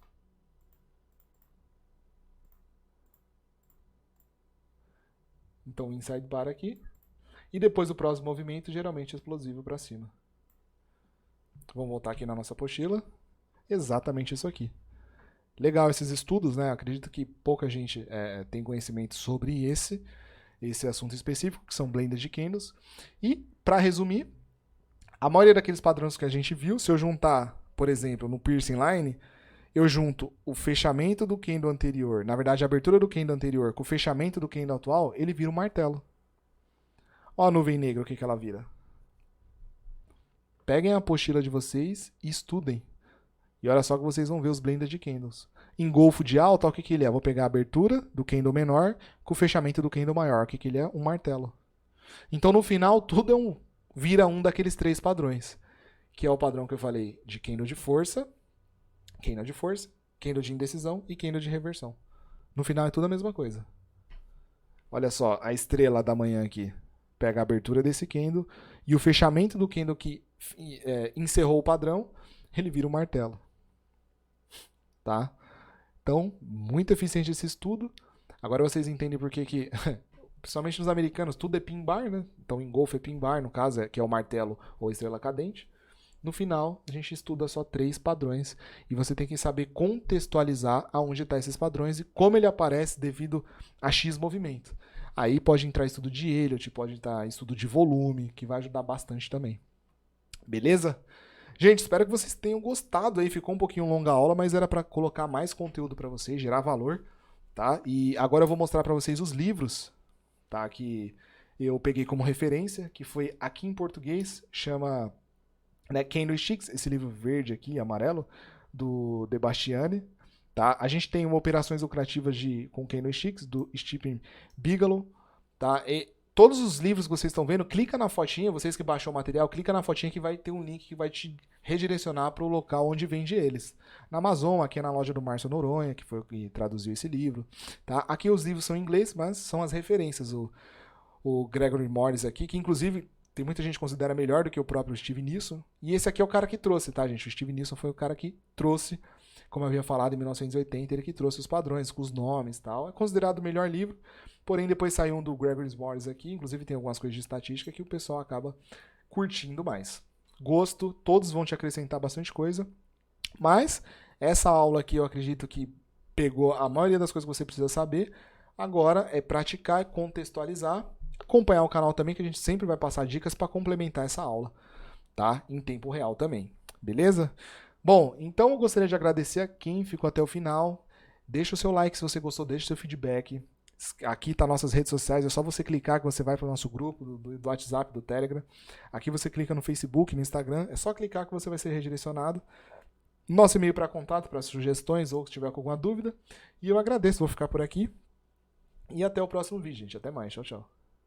Então, inside bar aqui. E depois o próximo movimento, geralmente explosivo para cima. Vamos voltar aqui na nossa apostila. Exatamente isso aqui. Legal esses estudos, né? Acredito que pouca gente tem conhecimento sobre esse assunto específico, que são blenders de candles. E, para resumir, a maioria daqueles padrões que a gente viu, se eu juntar, por exemplo, no piercing line, eu junto o fechamento do candle anterior, na verdade a abertura do candle anterior com o fechamento do candle atual, ele vira um martelo. Ó a nuvem negra, o que ela vira. Peguem a apostila de vocês e estudem. E olha só que vocês vão ver os blenders de candles. Engolfo de alta, o que ele é? Vou pegar a abertura do candle menor com o fechamento do candle maior. O que ele é? Um martelo. Então no final tudo vira um daqueles 3 padrões. Que é o padrão que eu falei de candle de força, candle de indecisão e candle de reversão. No final é tudo a mesma coisa. Olha só, a estrela da manhã aqui. Pega a abertura desse candle e o fechamento do candle que encerrou o padrão, ele vira um martelo. Tá? Então, muito eficiente esse estudo. Agora vocês entendem por que principalmente nos americanos, tudo é pin bar, né? Então, engolfo é pin bar, no caso, que é o martelo ou estrela cadente. No final, a gente estuda só 3 padrões e você tem que saber contextualizar aonde estão esses padrões e como ele aparece devido a X movimento. Aí pode entrar estudo de Elliott, pode entrar estudo de volume, que vai ajudar bastante também. Beleza? Gente, espero que vocês tenham gostado aí. Ficou um pouquinho longa a aula, mas era para colocar mais conteúdo para vocês, gerar valor, tá? E agora eu vou mostrar para vocês os livros, tá? Que eu peguei como referência, que foi aqui em português, chama Candlesticks, esse livro verde aqui, amarelo, do De Bastiani. Tá? A gente tem operações lucrativas com Candlesticks, do Stephen Bigelow. Tá? E todos os livros que vocês estão vendo, clica na fotinha, vocês que baixou o material, clica na fotinha que vai ter um link que vai te redirecionar para o local onde vende eles. Na Amazon, aqui na loja do Márcio Noronha, que foi o que traduziu esse livro. Tá? Aqui os livros são em inglês, mas são as referências. O Gregory Morris aqui, que inclusive tem muita gente que considera melhor do que o próprio Steve Nissen. E esse aqui é o cara que trouxe, tá, gente? O Steve Nissen foi o cara que trouxe, como eu havia falado, em 1980, ele que trouxe os padrões, com os nomes e tal. É considerado o melhor livro, porém depois saiu um do Gregory Morris aqui, inclusive tem algumas coisas de estatística que o pessoal acaba curtindo mais. Gosto, todos vão te acrescentar bastante coisa, mas essa aula aqui eu acredito que pegou a maioria das coisas que você precisa saber. Agora é praticar, contextualizar, acompanhar o canal também, que a gente sempre vai passar dicas para complementar essa aula, tá? Em tempo real também, beleza? Bom, então eu gostaria de agradecer a quem ficou até o final. Deixa o seu like se você gostou, deixa o seu feedback. Aqui tá nossas redes sociais, é só você clicar que você vai para o nosso grupo do WhatsApp, do Telegram. Aqui você clica no Facebook, no Instagram, é só clicar que você vai ser redirecionado. Nosso e-mail para contato, para sugestões ou se tiver com alguma dúvida. E eu agradeço, vou ficar por aqui. E até o próximo vídeo, gente. Até mais, tchau, tchau.